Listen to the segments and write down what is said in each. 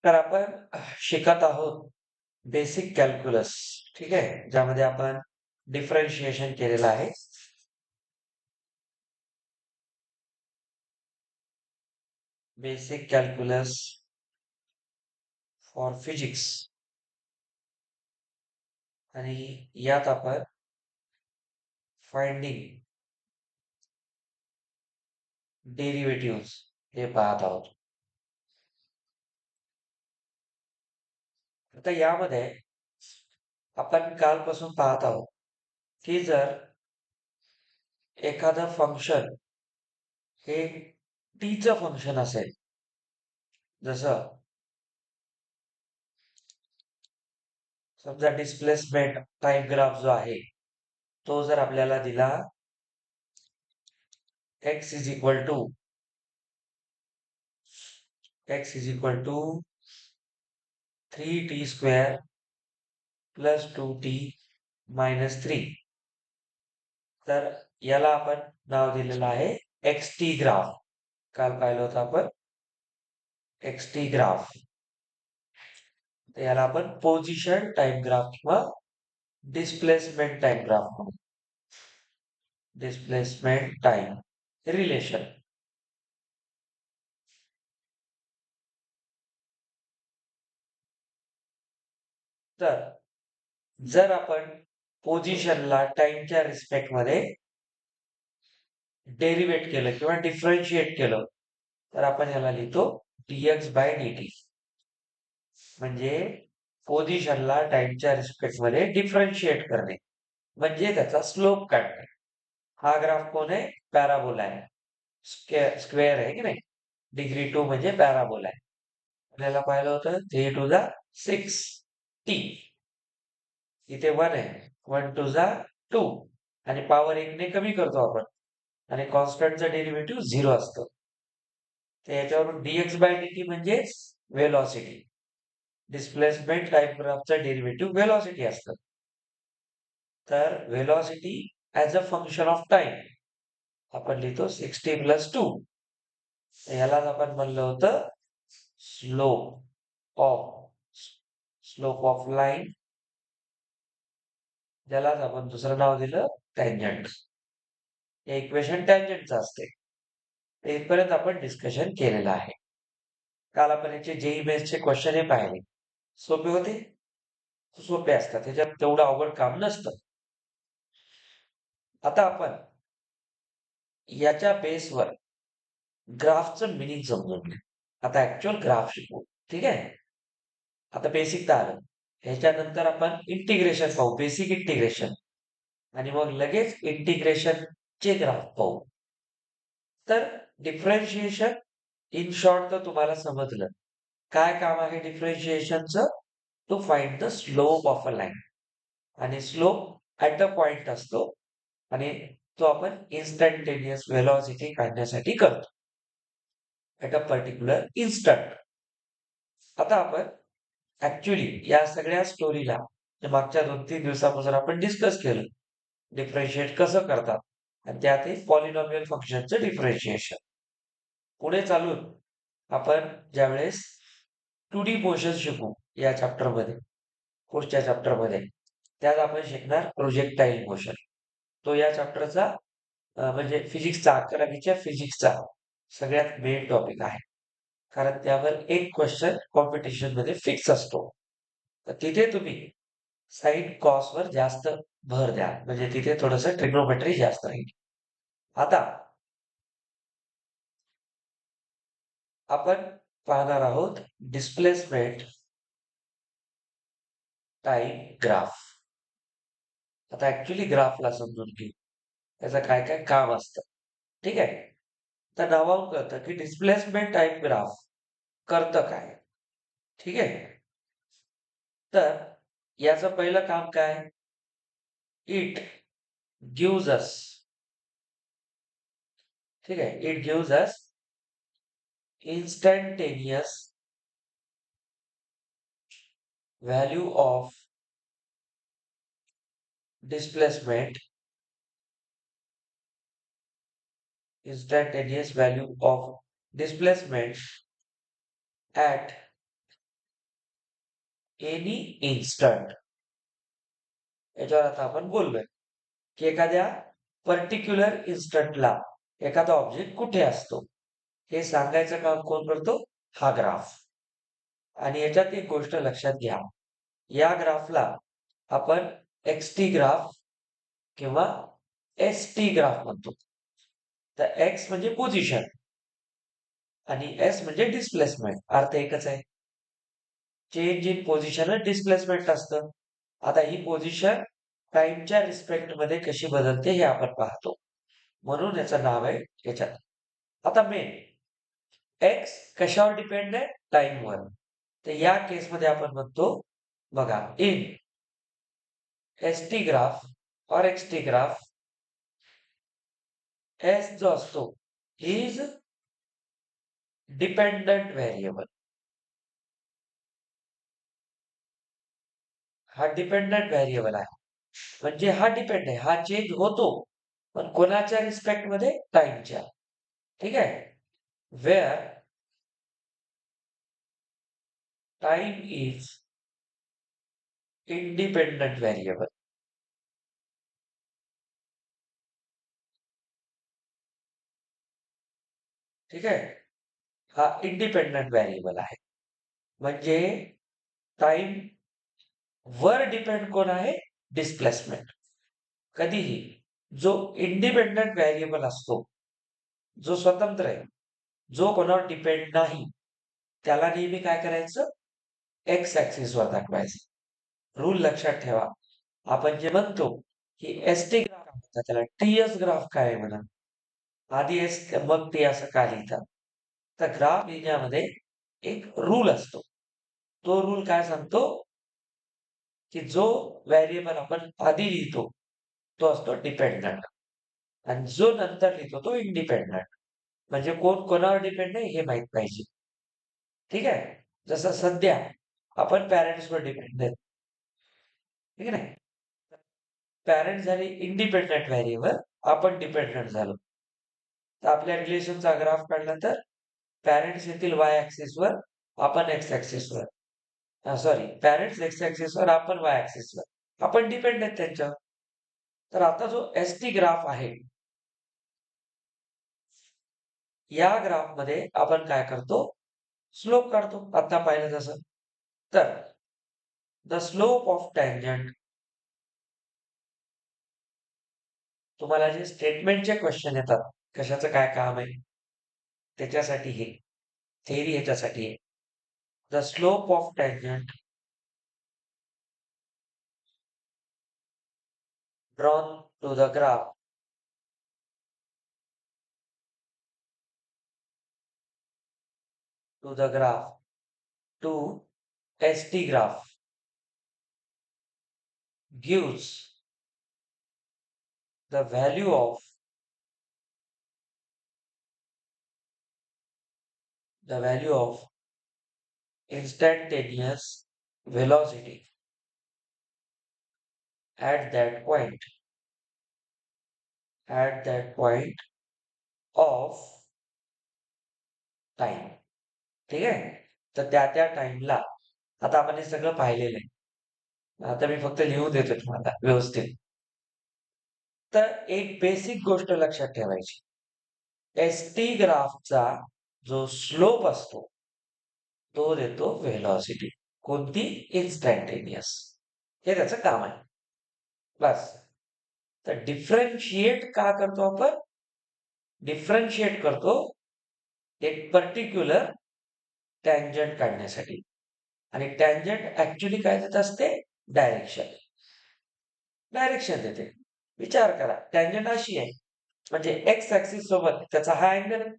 तर आपण शिकत आहोत बेसिक कॅल्क्युलस. ठीक आहे, ज्यामध्ये आपण डिफरन्शिएशन केलेलं आहे. Basic calculus for physics. आणि यात आपण फाइंडिंग डेरिव्हेटिव्ह हे पाहत आहोत. आता यामध्ये आपण कालपासून पाहत आहोत की जर एखादं फंक्शन हे टीचं फंक्शन असेल, जसं समजा डिस्प्लेसमेंट टाइम ग्राफ जो आहे तो जर आपल्याला दिला x is equal to x is equal to 3t square plus 2t minus 3, तर याला आपण नाव दिलेलं आहे xt ग्राफ. काल पाहिलं होतं आपण xt ग्राफ. तर याला आपण पोझिशन टाइम ग्राफ किंवा डिस्प्लेसमेंट टाइम ग्राफ म्हणू. Displacement time relation. तर जर आपण पोझिशनला टाइमच्या रिस्पेक्ट मध्ये डेरिवेट केलं किंवा डिफरन्शिएट केलं तर आपण याला लिहितो dx बाय dt. म्हणजे पोझिशनला टाइमच्या रिस्पेक्ट मध्ये डिफरन्शिएट करणे म्हणजे त्याचा स्लोप काढणे. हा ग्राफ कोण आहे? पॅराबोला आहे. स्क्वेअर आहे की नाही. डिग्री 2 म्हणजे पॅराबोला आहे. आपल्याला पाहिलं होतं 3 टू द 6 टी. इथे 1 आहे. 1 टू द 2 आणि पॉवर 1 ने कमी करतो आपण आणि कॉन्स्टंटचं डेरिव्हेटिव्ह 0 असतं. तर याच्यावरून dx बाय dt म्हणजेच वेलॉसिटी. डिस्प्लेसमेंट टाइम ग्राफचं डेरिव्हेटिव्ह वेलॉसिटी असतं. तर velocity as a function of time आपण लिहितो 60 प्लस 2. यालाच आपण म्हणलं होतं स्लोप ऑफ लाईन, ज्यालाच आपण दुसरं नाव दिलं टँजंट. हे इक्वेशन टँजंटचं असते. इथपर्यंत आपण डिस्कशन केलेलं आहे. काल आपण याचे जेई बेसचे क्वेश्चन हे पाहिले. सोपे होते, सोपे असतात, त्याच्यात तेवढं अवघड काम नसतं. आता आपण याच्या बेसवर ग्राफचं मिनिंग समजून घेऊ. आता ऍक्च्युअल ग्राफ शिकू. ठीक आहे. आता बेसिक तर आलं. ह्याच्यानंतर आपण इंटिग्रेशन पाहू, बेसिक इंटिग्रेशन, आणि मग लगेच इंटिग्रेशनचे ग्राफ पाहू. तर डिफरन्शिएशन इन शॉर्ट तर तुम्हाला समजलं. काय काम आहे डिफरन्शिएशनचं? To find the slope of a line. आणि स्लोप ऍट द पॉइंट असतो आणि तो आपण इन्स्टंटेनियस व्हेलॉसिटी काढण्यासाठी करतो ऍट अ पर्टिक्युलर इन्स्टंट. आता आपण ऍक्च्युली या सगळ्या स्टोरीला मागच्या 2-3 दिवसापासून आपण डिस्कस केलं. डिफरन्शिएट कसं करतात आणि त्यातही पॉलिनॉमियल फंक्शनचं डिफरन्शिएशन. पुढे चालून आपण ज्यावेळेस 2D मोशन शिकू या चॅप्टरमध्ये, पुढच्या चॅप्टरमध्ये, त्यात आपण शिकणार प्रोजेक्टाईल मोशन. तो या चॅप्टरचा म्हणजे फिजिक्सचा 11वीच्या फिजिक्सचा सगळ्यात मेन टॉपिक आहे. कारण त्यावर एक क्वेश्चन कॉम्पिटिशन मध्ये फिक्स असतो. तर तिथे तुम्ही साईन कॉसवर जास्त भर द्या, म्हणजे तिथे थोडंसं ट्रिग्नोमेट्री जास्त राहील. आता आपण पाहणार आहोत डिस्प्लेसमेंट टाइम ग्राफ. आता ऍक्च्युली ग्राफला समजून घेऊ, त्याचं काय काय काम असतं. ठीक आहे. तर नावावरून कळतं की डिस्प्लेसमेंट टाइम ग्राफ करतं काय. ठीक आहे. तर याचं पहिलं काम काय? इट गिव्स अस, ठीक आहे, it gives us instantaneous value of displacement, instantaneous value of displacement at any instant. याच्यावर आता आपण बोललोय की एखाद्या पर्टिक्युलर इन्स्टंटला एखादा ऑब्जेक्ट कुठे असतो हे सांगायचं काम कोण करतो? हा ग्राफ. आणि याच्यात एक गोष्ट लक्षात घ्या, या ग्राफला आपण एक्सटी ग्राफ किंवा एसटी ग्राफ म्हणतो. तर एक्स म्हणजे पोझिशन आणि एस म्हणजे डिस्प्लेसमेंट. अर्थ एकच आहे. चेंज इन पोझिशन डिस्प्लेसमेंट असतं. आता ही पोझिशन टाइमच्या रिस्पेक्ट मध्ये कशी बदलते हे आपण पाहतो. म्हणून याचं नाव आहे याच्यात. आता मेन एक्स कशावर डिपेंड आहे? टाइमवर. तर या केसमध्ये आपण म्हणतो बघा, इन एसटी ग्राफ और एक्सटी ग्राफ एस जो असतो इज डिपेंडंट व्हेरिएबल. हा डिपेंडंट व्हेरिएबल आहे. म्हणजे हा डिपेंड आहे, हा चेंज होतो, पण कोणाच्या रिस्पेक्ट मध्ये? टाइमच्या. ठीक आहे. Where time is independent variable. ठीक आहे. हा इंडिपेंडंट व्हेरिएबल आहे. म्हणजे टाइम वर डिपेंड कोण आहे? डिस्प्लेसमेंट. कधीही जो इंडिपेंडंट व्हेरिएबल असतो, जो स्वतंत्र आहे, जो कोणावर डिपेंड नाही, त्याला नेहमी काय करायचं? एक्स ऍक्सिस वर दाखवायचं. रूल लक्षात ठेवा. आपण जे म्हणतो की एसटी ग्राफ म्हणतात, त्याला टीएस ग्राफ काय आहे म्हणा. आधी एस मग टी असं का लिहितात? तर ग्राफ लिहिण्यामध्ये एक रूल असतो. तो रूल काय सांगतो की जो व्हेरिएबल आपण आधी लिहितो तो असतो डिपेंडंट आणि जो नंतर लिहितो तो इंडिपेंडंट. म्हणजे कोण कोणावर डिपेंड आहे हे माहित पाहिजे. ठीक आहे. जसं सध्या आपण पॅरेंट्सवर डिपेंड आहे. ठीक आहे नाही. पॅरेंट झाले इंडिपेंडंट व्हेरिएबल, आपण डिपेंडंट झालो. तर आपल्या रिलेशनचा ग्राफ काढला तर पॅरेंट्स येतील वाय ऍक्सिसवर, आपण एक्स ऍक्सिसवर. सॉरी, पॅरेंट्स एक्स ऍक्सिसवर, आपण वाय ऍक्सिसवर. आपण डिपेंड आहेत त्यांच्यावर. तर आता जो एसटी ग्राफ आहे, या ग्राफमध्ये आपण काय करतो? स्लोप काढतो. आता पाहिलं तसं. तर द स्लोप ऑफ टँजंट, तुम्हाला जे स्टेटमेंटचे क्वेश्चन येतात, कशाचं काय काम आहे त्याच्यासाठी हे थेअरी, ह्याच्यासाठी आहे. The slope of tangent drawn to the graph to the graph to ST graph gives the value of instantaneous velocity at that point of time. ठीक आहे. तर त्या त्या टाइमला, आता आपण हे सगळं पाहिलेलं आहे. आता मी फक्त लिहून देतो तुम्हाला व्यवस्थित. तर एक बेसिक गोष्ट लक्षात ठेवायची. एसटी ग्राफचा जो स्लोप असतो तो देतो व्हेलॉसिटी. कोणती? इन्स्टंटेनियस. हे त्याचं काम आहे. बस. तर डिफरन्शिएट का करतो आपण? डिफरन्शिएट करतो एक पर्टिक्युलर टँजंट काढण्यासाठी. आणि टँजंट ऍक्च्युली काय देत असते? डायरेक्शन. डायरेक्शन देते. विचार करा, टँजंट अशी आहे म्हणजे एक्स ऍक्सिस सोबत त्याचा हा अँगल आहे.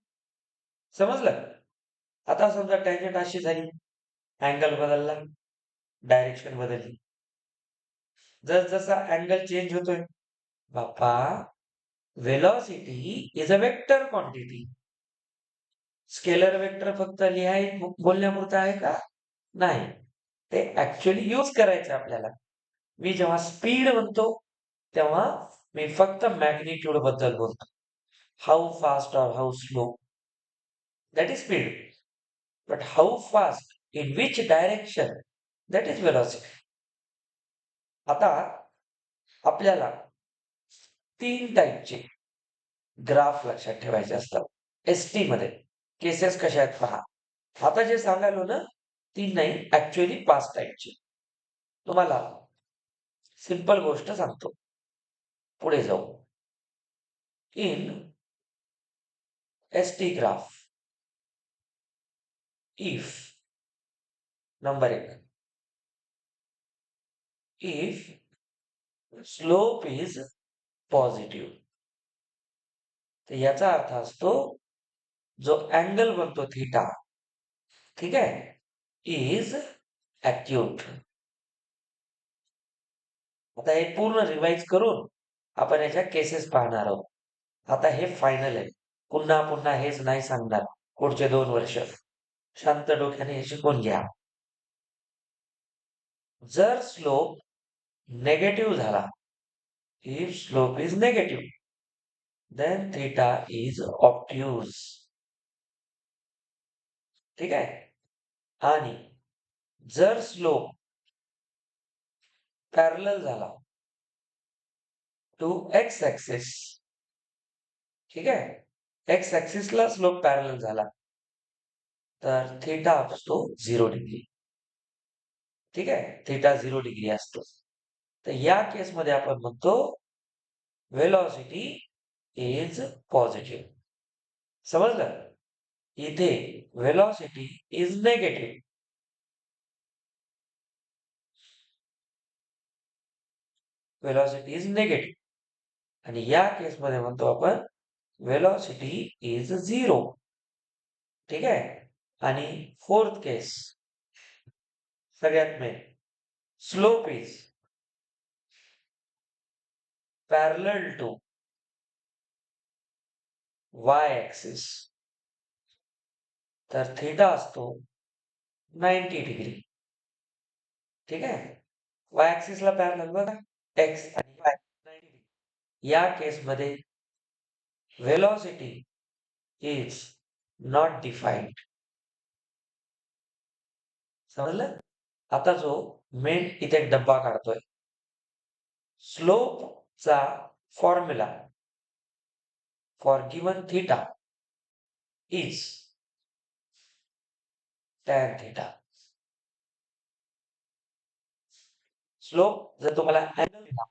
समजलं? आता समजा टँजंट अशी झाली, अँगल बदलला, डायरेक्शन बदलली. जसा अँगल चेंज होतोय, Bappa, velocity is a vector quantity. Scalar vector फक्त लिहाय बोलण्यापुरतं आहे का? नाही. ते ऍक्च्युअली यूज करायचं आपल्याला. मी जेव्हा स्पीड म्हणतो तेव्हा मी फक्त मॅग्निट्यूड बद्दल बोलतो. हाऊ फास्ट और how slow, that is speed. But how fast, in which direction, that is velocity. आता आपल्याला 3 टाइपचे ग्राफ लक्षात ठेवायचे असतात. एसटी मध्ये केसेस कशा आहेत पहा. आता जे सांगायलो ना 3 नाही ऍक्च्युअली 5 टाइपचे. तुम्हाला सिंपल गोष्ट सांगतो. पुढे जाऊ. In ST graph if number 1 if slope is positive, तर याचा अर्थ असतो जो अँगल बनतो थीटा, ठीक आहे, इज ॲक्यूट. आता हे पूर्ण रिवाइज करून आपण याच्या केसेस पाहणार आहोत. आता हे फायनल आहे. पुन्हा पुन्हा हेच नाही सांगणार पुढचे 2 वर्ष. शांत डोक्याने हे शिकून घ्या. जर स्लोप नेगेटिव्ह झाला, if slope is negative, then theta is obtuse. ठीक आहे. आणि जर स्लोप पॅरलल झाला टू एक्स ऍक्सिस, ठीक आहे, एक्स ऍक्सिसला स्लोप पॅरलल झाला तर थीटा असतो 0 डिग्री. ठीक आहे, थीटा 0 डिग्री असतो. तर या केसमध्ये आपण म्हणतो व्हेलॉसिटी इज पॉझिटिव्ह. समजलं? इथे velocity is negative. Velocity is negative आणि या केसमध्ये म्हणतो आपण व्हेलॉसिटी इज 0. ठीक आहे. आणि फोर्थ केस सगळ्यात main, slope is parallel to Y axis, तर थीटा असतो 90 डिग्री. ठीक आहे. वाय ऍक्सिसला पॅरलल बघा, एक्स आणि वाय 90 डिग्री. या केसमध्ये व्हेलॉसिटी इज नॉट डिफाईन्ड. समजलं? आता जो मेन इथे एक डब्बा काढतोय, स्लोपचा formula for given theta is tan theta. Slope जर तुम्हाला अँगल दिला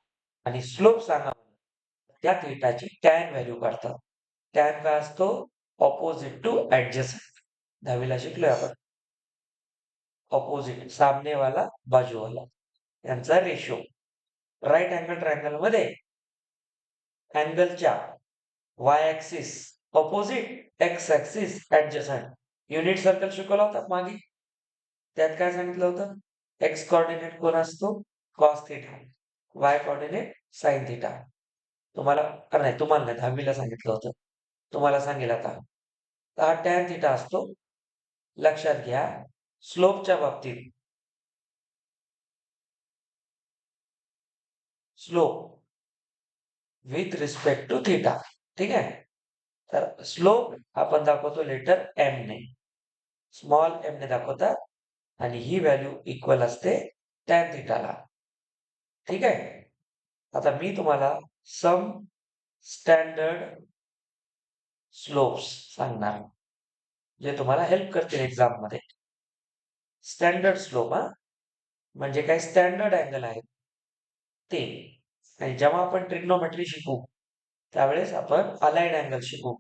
आणि स्लोप सांगा, त्या थीटाची टॅन व्हॅल्यू काढतात. टॅन काय असतो? Opposite to adjacent. 10वीला शिकलोय आपण. ऑपोजिट, सामनेवाला बाजूवाला यांचा रेशो. राईट अँगल ट्रायंगल मध्ये अँगलच्या Y axis opposite, X axis adjacent. Unit circle शिकवला होता मागे. त्यात काय सांगितलं होतं? एक्स कोऑर्डिनेट कोण असतो? Cos theta. Y coordinate sine theta. तुम्हाला नाही, तुम्हाला नाही, 10वीला सांगितलं होतं. तुम्हाला सांगेल आता. तर हा टॅन थीटा असतो. लक्षात घ्या, स्लोपच्या बाबतीत slope with respect to theta. ठीक आहे. तर स्लोप आपण दाखवतो लेटर एम ने, स्मॉल एम ने दाखवतात आणि ही व्हॅल्यू इक्वल असते टॅन थीटाला. ठीक आहे. आता मी तुम्हाला सम स्टँडर्ड स्लोप्स सांगणार जे तुम्हाला हेल्प करतील एक्झाम मध्ये. स्टँडर्ड स्लोप म्हणजे काय? स्टँडर्ड अँगल आहे ते. आणि जेव्हा आपण ट्रिग्नोमेट्री शिकू त्यावेळेस आपण अलाइड अँगल शिकू.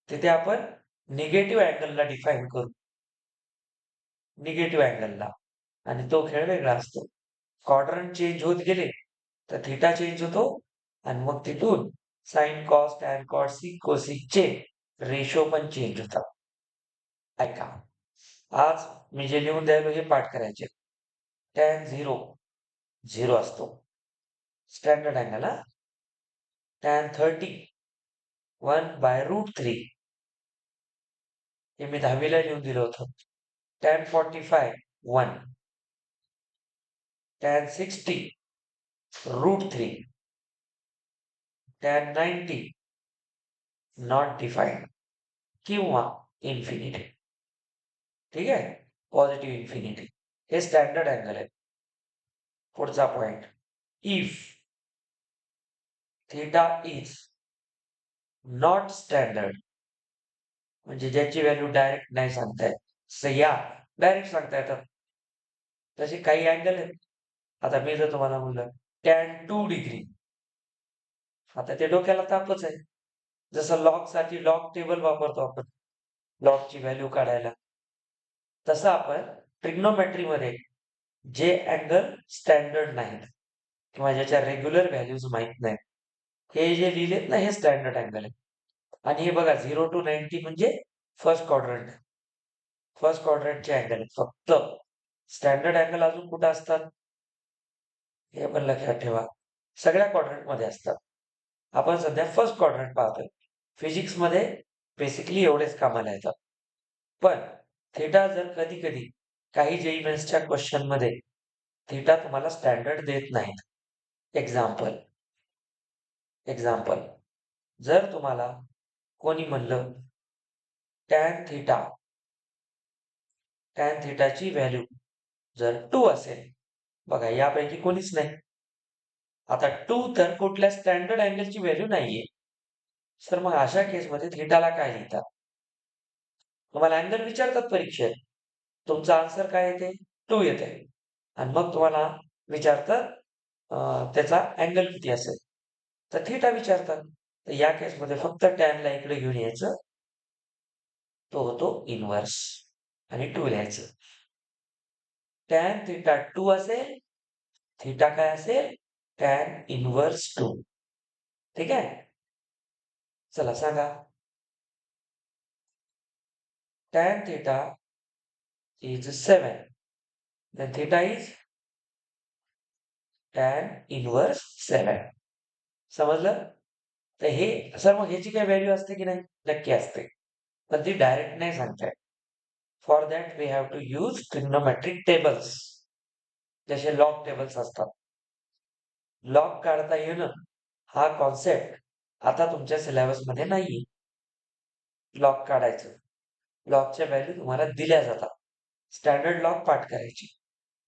तिथे आपण निगेटिव्ह अँगलला डिफाईन करू, निगेटिव्ह अँगलला. आणि तो खेळ वेगळा असतो. क्वाड्रंट चेंज होत गेले तर थीटा चेंज होतो आणि मग तिथून साइन कॉस टॅन कॉट सिक कोसिकचे रेशो पण चेंज होतात. ऐका, आज मी जे लिहून द्यायलो हे पाठ करायचे. टॅन 0 0 असतो स्टँडर्ड अँगल. टॅन 30 1/√3 हे मी 10वीला लिहून दिलं होतं. Tan 45 1. Tan 60 √3. Tan 90 not defined किंवा इन्फिनिटी. ठीक आहे, पॉझिटिव्ह इन्फिनिटी. हे स्टँडर्ड अँगल आहे. पुढचा point, if theta is not standard, म्हणजे ज्याची व्हॅल्यू डायरेक्ट नाही सांगता येत, या डायरेक्ट सांगता येतात. तसे काही अँगल आहेत. आता मी जर तुम्हाला म्हणलं टॅन 2 डिग्री, आता ते डोक्याला तापच आहे. जसं लॉग साठी लॉग टेबल वापरतो आपण लॉगची व्हॅल्यू काढायला, तसं आपण ट्रिग्नोमेट्रीमध्ये जे अँगल स्टँडर्ड नाहीत किंवा ज्याच्या रेग्युलर व्हॅल्यूज माहित नाहीत, हे जे लिहिलेत ना, हे स्टँडर्ड अँगल आहे. आणि हे बघा 0 to 90 म्हणजे फर्स्ट क्वाड्रंट. फर्स्ट क्वाड्रंटचे अँगल आहेत फक्त. स्टँडर्ड अँगल अजून कुठं असतात हे पण लक्षात ठेवा. सगळ्या क्वाड्रंटमध्ये असतात. आपण सध्या फर्स्ट क्वाड्रंट पाहतोय. फिजिक्समध्ये बेसिकली एवढेच कामाला येतात. पण थीटा जर कधी कधी काही जेईई मेन्सच्या क्वेश्चनमध्ये थीटा तुम्हाला स्टँडर्ड देत नाहीत. एक्झाम्पल जर तुम्हाला कोणी म्हणलं टॅन थीटाची व्हॅल्यू जर 2 असेल, बघा यापैकी कोणीच नाही. आता 2 तर कुठल्या स्टँडर्ड अँगलची व्हॅल्यू नाहीये. सर मग अशा केसमध्ये थीटाला काय लिहितात? तुम्हाला अँगल विचारतात परीक्षेत, तुमचा आन्सर काय येते? 2 येते. आणि मग तुम्हाला विचारतात त्याचा अँगल किती असेल, तर थीटा विचारतात. तर या केसमध्ये फक्त टॅनला इकडे घेऊन यायचं, तो होतो इनव्हर्स आणि 2 लिहायचं. टॅन थीटा 2 असेल, थीटा काय असेल? Tan inverse 2. ठीक आहे, चला सांगा. Tan theta is 7, then theta is tan inverse 7. समजलं? तर हे सर मग ह्याची काय व्हॅल्यू असते की नाही? नक्की असते, पण ती डायरेक्ट नाही सांगता येत. For that we have to use trigonometric tables, जसे लॉग टेबल्स असतात. लॉग काढता येणं हा कॉन्सेप्ट आता तुमच्या सिलेबसमध्ये नाहीये. लॉग काढायचं, लॉगच्या व्हॅल्यू तुम्हाला दिल्या जातात. स्टँडर्ड लॉग पाठ करायची.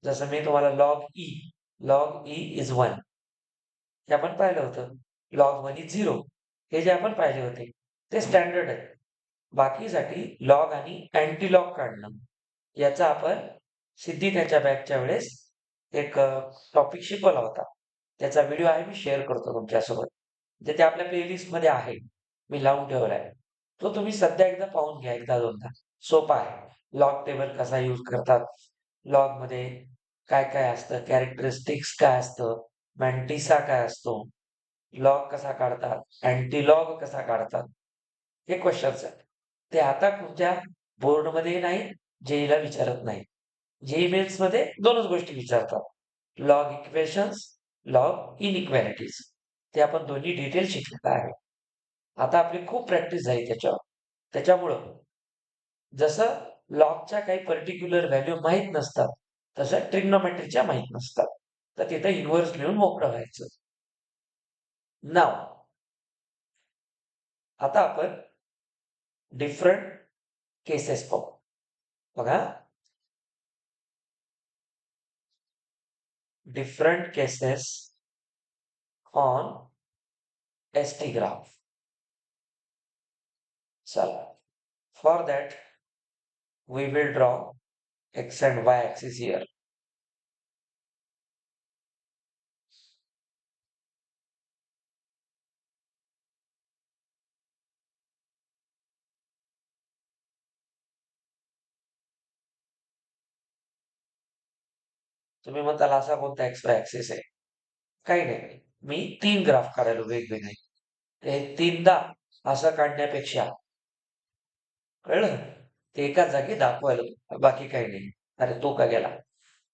जसं मी तुम्हाला लॉग ई इज 1 हे आपण पाहिलं होतं. लॉग 1 इज 0 हे जे आपण पाहिले होते ते स्टँडर्ड आहे. बाकीसाठी लॉग आणि अँटी लॉग काढणं, याचा आपण सिद्धी त्याच्या बॅचच्या वेळेस एक टॉपिक शिकवला होता. त्याचा व्हिडिओ आहे, मी शेअर करतो तुमच्यासोबत. जे ते आपल्या प्लेलिस्टमध्ये आहे, मी लावून ठेवलाय. तो तुम्ही सध्या एकदा पाहून घ्या, एकदा दोनदा. सोपा आहे. लॉग टेबल कसा यूज करतात, लॉग मध्ये काय काय असतं, कॅरेक्टरिस्टिक्स काय असतं, मॅन्टिसा काय असतो, लॉग कसा काढतात, अँटी लॉग कसा काढतात, हे क्वेश्चन्स आहेत. ते आता तुमच्या बोर्डमध्ये नाही, जेईला विचारत नाही. जेई मेन्स मध्ये दोनच गोष्टी विचारतात, लॉग इक्वेशन्स, लॉग इनइक्वॅलिटीज. ते आपण दोन्ही डिटेल शिकलेलं आहे. आता आपली खूप प्रॅक्टिस झाली त्याच्यावर. त्याच्यामुळं जसं लॉगच्या काही पर्टिक्युलर व्हॅल्यू माहीत नसतात, तसं ट्रिग्नोमेट्रीच्या माहीत नसतात. तर तिथं इन्व्हर्स लिहून मोकळं व्हायचं. नाव आता आपण डिफरंट केसेस पाहू. बघा, different cases on ST graph. चला, for that we will draw x and y axis here. तुम्ही म्हणताल असा कोणता x y ऍक्सिस आहे? काही नाही, मी 3 ग्राफ काढायला वेगवेगळे. ते तीनदा असं काढण्यापेक्षा, कळलं, ते एका जागी दाखवायला, बाकी काही नाही. अरे तो का गेला?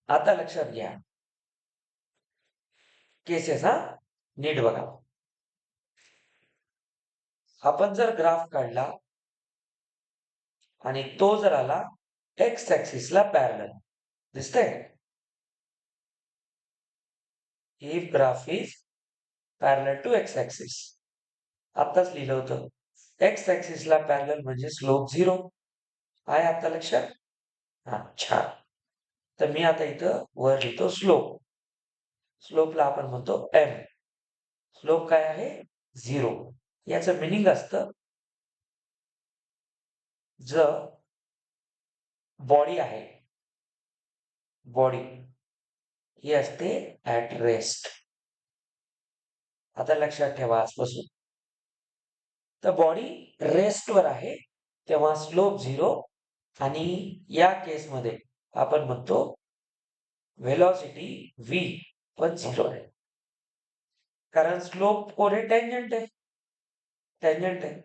आता लक्षात घ्या केसेस, हा नीट बघा. आपण जर ग्राफ काढला आणि तो जर आला एक्स ऍक्सिसला पॅरलल, दिसतंय? If graph is parallel to X axis, आत्ताच लिहिलं होतं. एक्स ऍक्सिसला पॅरलल म्हणजे स्लोप 0 आहे. आता लक्षात? हा, छान. तर मी आता इथं वर लिहितो स्लोप. स्लोपला आपण म्हणतो एम. स्लोप काय आहे? 0. याचं मिनिंग असतं, जर बॉडी आहे, बॉडी ही असते ऍट रेस्ट. आता लक्षात ठेवा आजपासून. तर बॉडी रेस्टवर आहे तेव्हा स्लोप 0 आणि या केसमध्ये आपण म्हणतो व्हेलॉसिटी v पण 0 आहे. कारण स्लोप कोण आहे? टँजंट आहे. टँजंट आहे.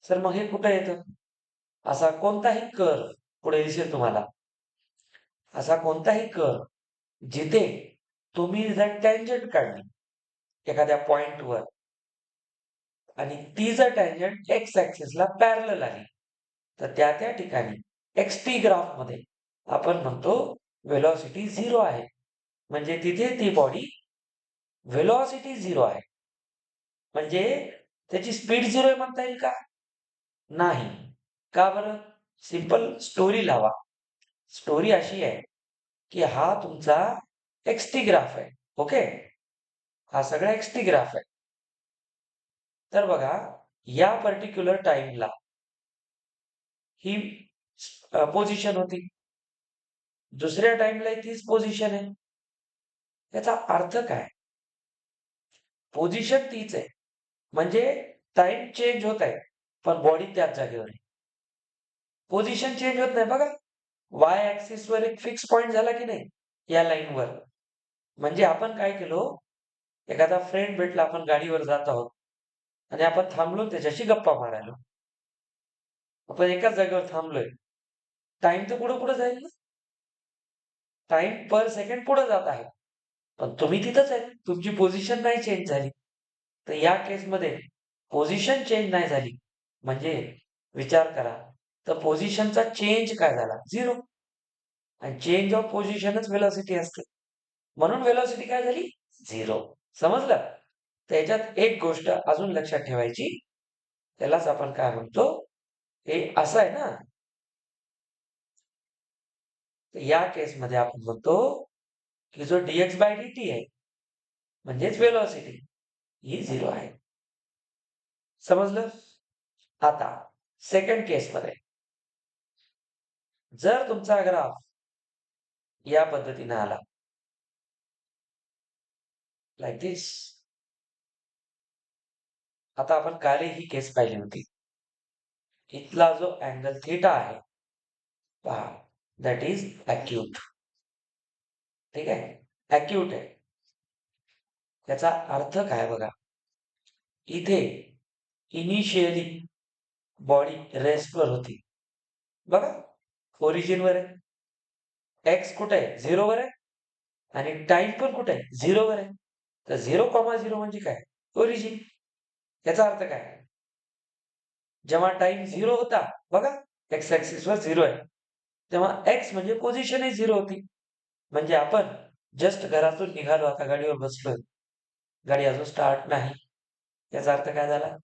सर मग हे कुठं येतं? असा कोणताही कर्व पुढे दिसेल तुम्हाला. असा कोणताही कर्व जिथे तुम्ही जर टँजंट काढली एखाद्या पॉइंटवर आणि ती जर टँजंट एक्स ऍक्सिसला पॅरलल आली, तर त्या ठिकाणी xt ग्राफमध्ये आपण म्हणतो व्हेलॉसिटी 0 आहे. म्हणजे तिथे ती बॉडी व्हेलॉसिटी 0 आहे. म्हणजे त्याची स्पीड 0 आहे म्हणता येईल का? नाही. का बरं? सिंपल स्टोरी लावा. स्टोरी अशी आहे की हा तुमचा xt ग्राफ आहे. ओके, हा सगळा xt ग्राफ आहे. तर बघा, या पर्टिक्युलर टाइमला ही पोझिशन होती, दुसऱ्या टाइमला तीच पोझिशन आहे. याचा अर्थ काय? पोझिशन तीच आहे, म्हणजे टाइम चेंज होत आहे पण बॉडी त्याच जागेवर आहे. पोझिशन चेंज होत नाही. बघा, वाय ऍक्सिस वर एक फिक्स पॉइंट झाला की नाही या लाईनवर. म्हणजे आपण काय केलो, एखादा फ्रेंड भेटला, आपण गाडीवर जात आहोत आणि आपण थांबलो त्याच्याशी गप्पा मारायला. आपण एकाच जागेवर थांबलोय. टाइम तर पुढे पुढे जाईल ना. टाइम पर सेकंड पुढे जात आहे, पण तुम्ही तिथंच आहे. तुमची पोझिशन नाही चेंज झाली. तर या केसमध्ये पोझिशन चेंज नाही झाली म्हणजे विचार करा, तर पोझिशनचा चेंज काय झाला? 0. आणि चेंज ऑफ पोझिशनच व्हेलॉसिटी असते. म्हणून व्हेलॉसिटी काय झाली? 0. समजलं? तर याच्यात एक गोष्ट अजून लक्षात ठेवायची, त्यालाच आपण काय म्हणतो, हे असं आहे ना. तर या केसमध्ये आपण म्हणतो की जो dx बाय dt आहे म्हणजेच व्हेलॉसिटी ही 0 आहे. समजलं? आता सेकंड केसमध्ये जर तुमचा ग्राफ या पद्धतीने आला, लाईक दिस. आता आपण काल ही केस पाहिली होती. इथला जो अँगल थीटा आहे पहा, दॅट इज अॅक्यूट. ठीक आहे, अॅक्यूट आहे. त्याचा अर्थ काय बघा, इथे इनिशियली बॉडी रेस्टवर होती. बघा, ओरिजिनवर आहे. एक्स कुठे आहे? 0 वर आहे. आणि टाइम पण कुठे आहे? 0 वर आहे. तर 0,0 म्हणजे काय? ओरिजिन. याचा अर्थ काय? जेव्हा टाइम 0 होता, बघा एक्स ऍक्सिसवर 0 आहे, तेव्हा एक्स म्हणजे पोझिशनही 0 होती. म्हणजे आपण जस्ट घरातून निघालो, आता गाडीवर बसलोय, गाडी अजून स्टार्ट नाही. याचा अर्थ काय झाला?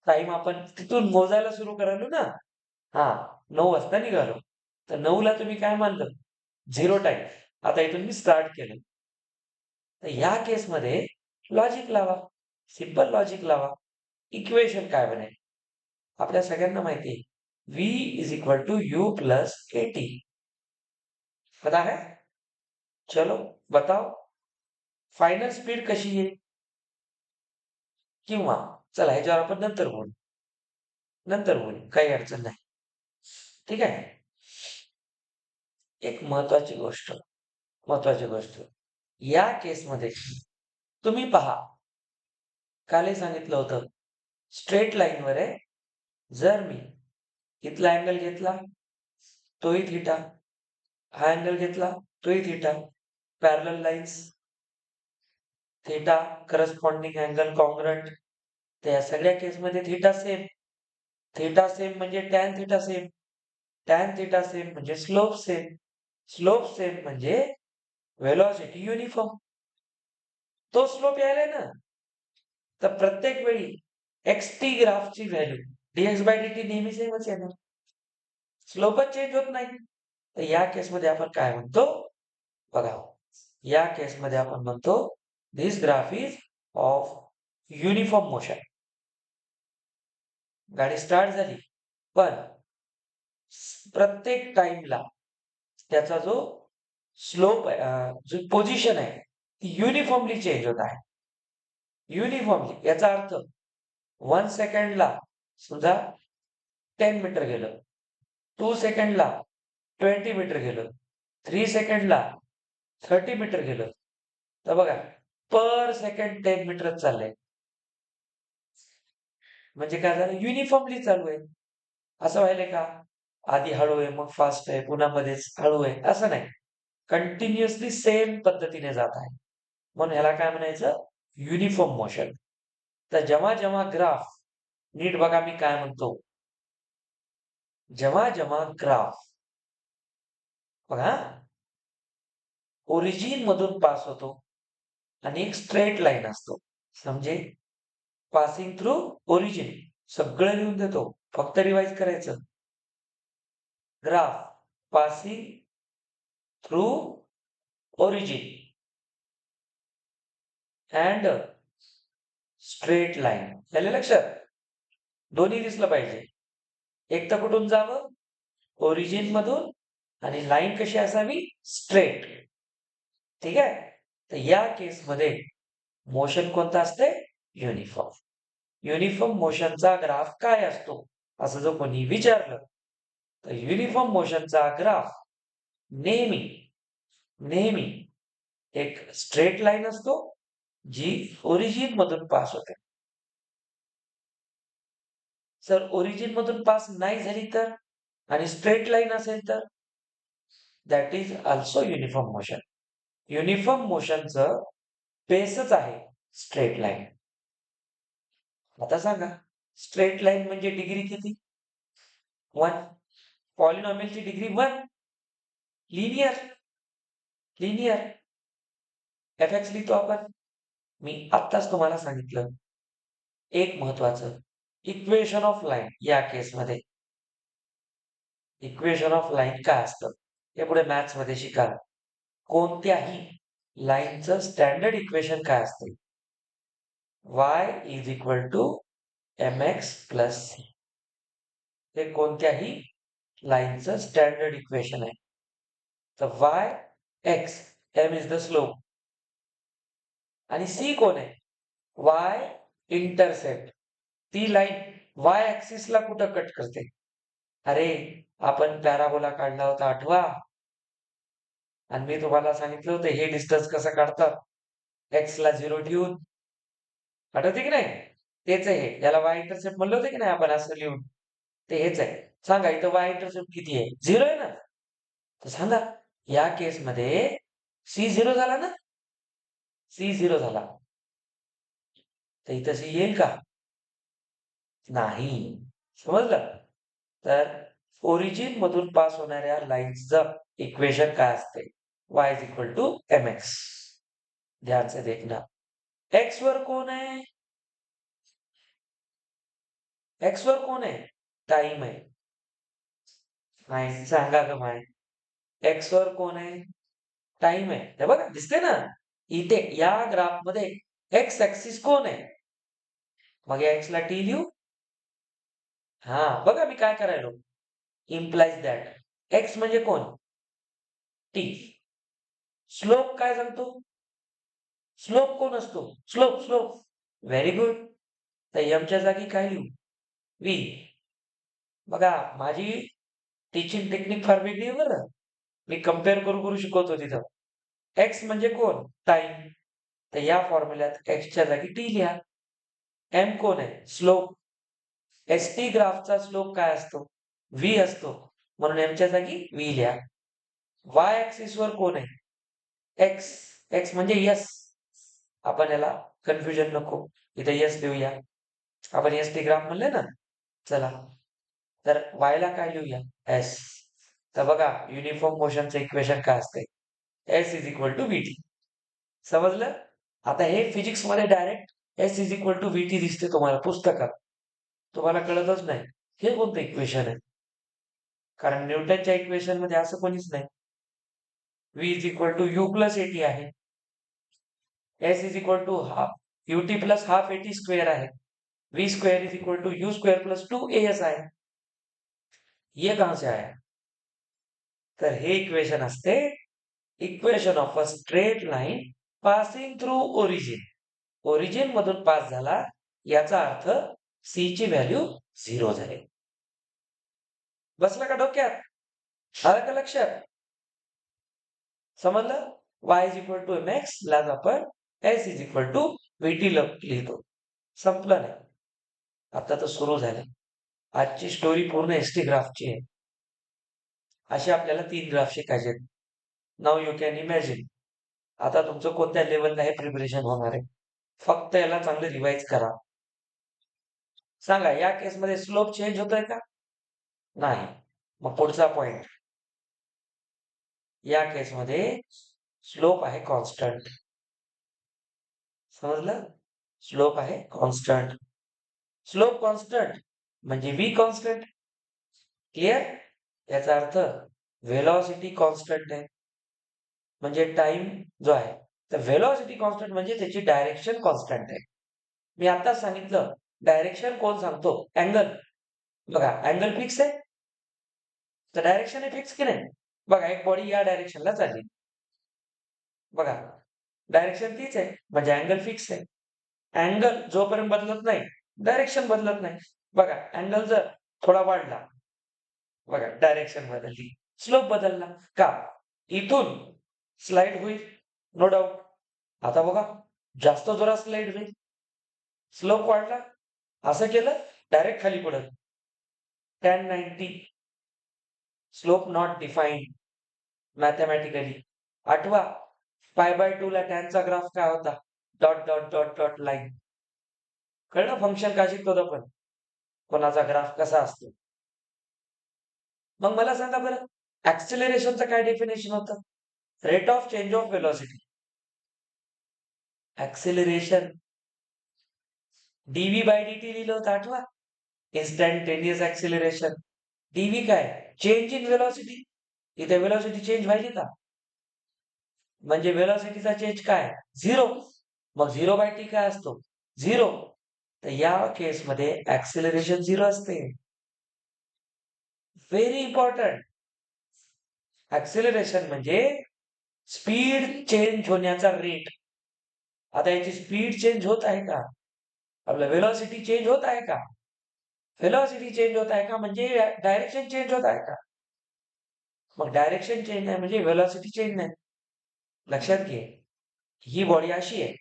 टाइम आपण तिथून मोजायला सुरू करायलो ना. हा, 9 वाजता निघालो, तर 9 ला तुम्ही काय मानलं? 0 टाइम. आता इथून मी स्टार्ट केलं. तर ह्या केसमध्ये लॉजिक लावा, सिंपल लॉजिक लावा. इक्वेशन काय बनेल? आपल्या सगळ्यांना माहिती आहे, v is equal to you plus A T. पता है? चलो बताओ, फायनल स्पीड कशी आहे? किंवा चला ह्याच्यावर आपण नंतर बोलू, काही अडचण नाही. ठीक आहे. एक महत्वाची गोष्ट या केसमध्ये तुम्ही पहा, कालही सांगितलं होतं, स्ट्रेट लाईनवर आहे. जर मी इथला अँगल घेतला तोही थीटा, हा अँगल घेतला तोही theta, parallel lines, theta corresponding angle congruent. तर या सगळ्या केसमध्ये थीटा सेम. थीटा सेम म्हणजे tan theta same. Tan theta same म्हणजे स्लोप सेम. स्लोप सेम म्हणजे व्हेलॉसिटी युनिफॉर्म. तो स्लोप यायलाय ना. तर प्रत्येक वेळी xt ग्राफची व्हॅल्यू dx बाय dt नेहमी सेमच येणार. स्लोपच चेंज होत नाही. तर या केसमध्ये आपण काय म्हणतो बघा, या केसमध्ये आपण म्हणतो this graph is of uniform motion. गाडी स्टार्ट झाली, पण प्रत्येक टाइमला त्याचा जो स्लोप जो पोझिशन आहे ती युनिफॉर्मली चेंज होत आहे. युनिफॉर्मली याचा अर्थ 1 सेकंडला सुद्धा 10 मीटर गेलं, 2 सेकंडला 20 मीटर गेलं, 3 सेकंडला 30 मीटर गेलं. तर बघा, पर सेकंड 10 मीटरच चाललंय. म्हणजे काय झालं, युनिफॉर्मली चालू आहे. असं व्हायलंय का आधी हळू आहे मग फास्ट आहे पुन्हा मध्येच हळू आहे, असं नाही. कंटिन्युअसली सेम पद्धतीने जात आहे. म्हणून ह्याला काय म्हणायचं, युनिफॉर्म मोशन. तर जेव्हा जेव्हा ग्राफ, नीट बघा मी काय म्हणतो, जेव्हा जेव्हा ग्राफ बघा ओरिजिन मधून पास होतो आणि एक स्ट्रेट लाईन असतो, समजे पासिंग थ्रू ओरिजिन, सगळं लिहून देतो, फक्त रिवाइज करायचं. Graph passing through origin and straight line. झाले लक्षात? दोन्ही दिसलं पाहिजे. एक तर कुठून जावं, ओरिजिन मधून, आणि लाईन कशी असावी, स्ट्रेट. ठीक आहे. तर या केसमध्ये मोशन कोणता असते, युनिफॉर्म. युनिफॉर्म मोशनचा ग्राफ काय असतो असं जर कोणी विचारलं तर युनिफॉर्म मोशनचा ग्राफ नेहमी नेहमी एक स्ट्रेट लाईन असतो जी ओरिजिन मधून पास होते. जर ओरिजिन मधून पास नाही झाली तर आणि स्ट्रेट लाईन असेल तर that is also uniform motion. Uniform मोशनचं बेसच आहे स्ट्रेट लाईन. आता सांगा, स्ट्रेट लाईन म्हणजे डिग्री किती, 1. पॉलिनॉमियलची डिग्री 1. लिनियर लिनियर एफ लिहितो आपण. मी आत्ताच तुम्हाला सांगितलं एक महत्वाचं, इक्वेशन ऑफ लाईन. या केसमध्ये इक्वेशन ऑफ लाईन काय असतं हे पुढे मॅथ्स मध्ये शिकाल. कोणत्याही लाईनचं स्टँडर्ड इक्वेशन काय असते, y is equal to mx plus c. हे कोणत्याही लाईनचं स्टँडर्ड इक्वेशन आहे. तर y x, m is the slope, आणि c कोण आहे, y इंटरसेप्ट. ती लाईन y ऍक्सिसला कुठं कट करते, अरे आपण पॅराबोला काढला होता आठवा, आणि मी तुम्हाला सांगितलं होतं हे डिस्टन्स कसं काढतात, x ला 0 ठेवून. आठवते की नाही, तेच आहे हे. याला y इंटरसेप्ट म्हणलं होतं की नाही आपण असं लिहून, ते हेच आहे. सांगा इथं y इंटरसेप्ट किती आहे, 0 आहे ना. तर सांगा या केसमध्ये c 0 झाला ना, c 0 झाला तर इथं c येईल का, नाही. समजलं? तर ओरिजिन मधून पास होणाऱ्या लाईन्सचं इक्वेशन काय असते, y is equal to mx. ध्यान से देखना. x वर कोण आहे, x वर कोण आहे, टाइम आहे. नाही सांगा का माय, x वर कोण आहे, टाइम आहे. हे बघा दिसते ना इथे या ग्राफ मध्ये x ऍक्सिस कोण आहे, मग या x ला t लिहू. हा बघा मी काय करायलो, इम्प्लाइज दॅट x म्हणजे कोण, t. स्लोप काय सांगतो, स्लोप कोण असतो, स्लोप स्लोप. Very good. तर एमच्या जागी काय लिहू, v. बघा माझी टीचिंग टेक्निक फार वेगळी आहे बरं, मी कम्पेअर करू करू शिकवतो तिथं. एक्स म्हणजे कोण, टाइम. तर या फॉर्म्युल्यात एक्सच्या जागी टी लिहा. एम कोण आहे, स्लोप. एस टी ग्राफचा स्लोप काय असतो, व्ही असतो, म्हणून एमच्या जागी व्ही लिहा. वाय ऍक्सिस वर कोण आहे, एक्स. एक्स म्हणजे यस. आपण याला कन्फ्युजन नको, इथे यस लिहूया. आपण एस टी ग्राफ म्हणले ना, चला तर वाय ला काय लिहूया, एस. तर बघा युनिफॉर्म मोशनचं इक्वेशन काय असते, S is equal to V T. समजलं? आता हे फिजिक्स मध्ये direct S is equal to V T दिसते तुम्हाला पुस्तकात, तुम्हाला कळतच नाही हे कोणतं इक्वेशन आहे, कारण न्यूटनच्या इक्वेशन मध्ये असं कोणीच नाही. v is equal to you plus a t आहे, s is equal to half u t plus half eighty square आहे, v square is equal to u square plus two a s आहे. ये कहां से आया? तर हे इक्वेशन असते equation of a straight line passing through origin. Origin मधून पास झाला याचा अर्थ सी ची व्हॅल्यू 0 झाली. बसला का डोक्यात? आलं का लक्षात? समजलं? y is equal to M X लाच आपण s is equal to vt लिहितो. संपलं नाही. आता तर सुरू झालं. आजची स्टोरी पूर्ण एसटी ग्राफची आहे. असे आपल्याला 3 ग्राफ शिकायचे. नाउ यू कॅन इमॅजिन आता तुमचं कोणत्या लेवलला हे प्रिपरेशन होणार आहे. फक्त याला चांगलं रिवाइज करा. सांगा या केसमध्ये स्लोप चेंज होतोय का? नाही. मग पुढचा पॉइंट, या केसमध्ये स्लोप आहे कॉन्स्टंट. समजलं? स्लोप आहे कॉन्स्टंट. स्लोप कॉन्स्टंट म्हणजे v कॉन्स्टंट. क्लिअर? याचा अर्थ व्हेलॉसिटी कॉन्स्टंट आहे. म्हणजे टाइम जो आहे तर व्हेलॉसिटी कॉन्स्टंट म्हणजे त्याची डायरेक्शन कॉन्स्टंट आहे. मी आताच सांगितलं डायरेक्शन कोण सांगतो? अँगल. बघा अँगल फिक्स आहे तर डायरेक्शन आहे फिक्स की नाही? बघा एक बॉडी या डायरेक्शनला चालली, बघा डायरेक्शन तीच आहे म्हणजे अँगल फिक्स आहे. अँगल जोपर्यंत बदलत नाही डायरेक्शन बदलत नाही. बघा अँगल जर थोडा वाढला, बघा डायरेक्शन बदलली, स्लोप बदलला का? इथून स्लाइड होईल नो डाऊट. आता बघा जास्त जोरात स्लाइड होईल, स्लोप वाढला, असं केलं डायरेक्ट खाली पडत. tan 90 slope not defined mathematically. आठवा π/2 ला टॅनचा ग्राफ काय होता? Dot dot dot dot line. कळलं फंक्शन का शिकतो आपण? कोणाचा ग्राफ कसा असतो. मग मला सांगा बरं ऍक्सिलरेशनचं काय डेफिनेशन होतं? Rate of change of velocity. Acceleration D V by D T लिहिलं होतं आठवा. Instantaneous acceleration. डीव्ही काय? Change in velocity. इथे वेलोसिटी चेंज व्हायची का? म्हणजे वेलोसिटीचा चेंज काय? 0. मग 0 बाय टी काय असतो? 0. तर या केसमध्ये ऍक्सिलरेशन 0 असते. Very important. ऍक्सिलरेशन म्हणजे स्पीड चेंज होण्याचा रेट. आता याची स्पीड चेंज होत आहे का? आपलं वेलोसिटी चेंज होत आहे का? वेलोसिटी चेंज होत आहे का म्हणजे डायरेक्शन चेंज होत आहे का? मग डायरेक्शन चेंज नाही म्हणजे वेलोसिटी चेंज नाही. लक्षात घे ही बॉडी अशी आहे,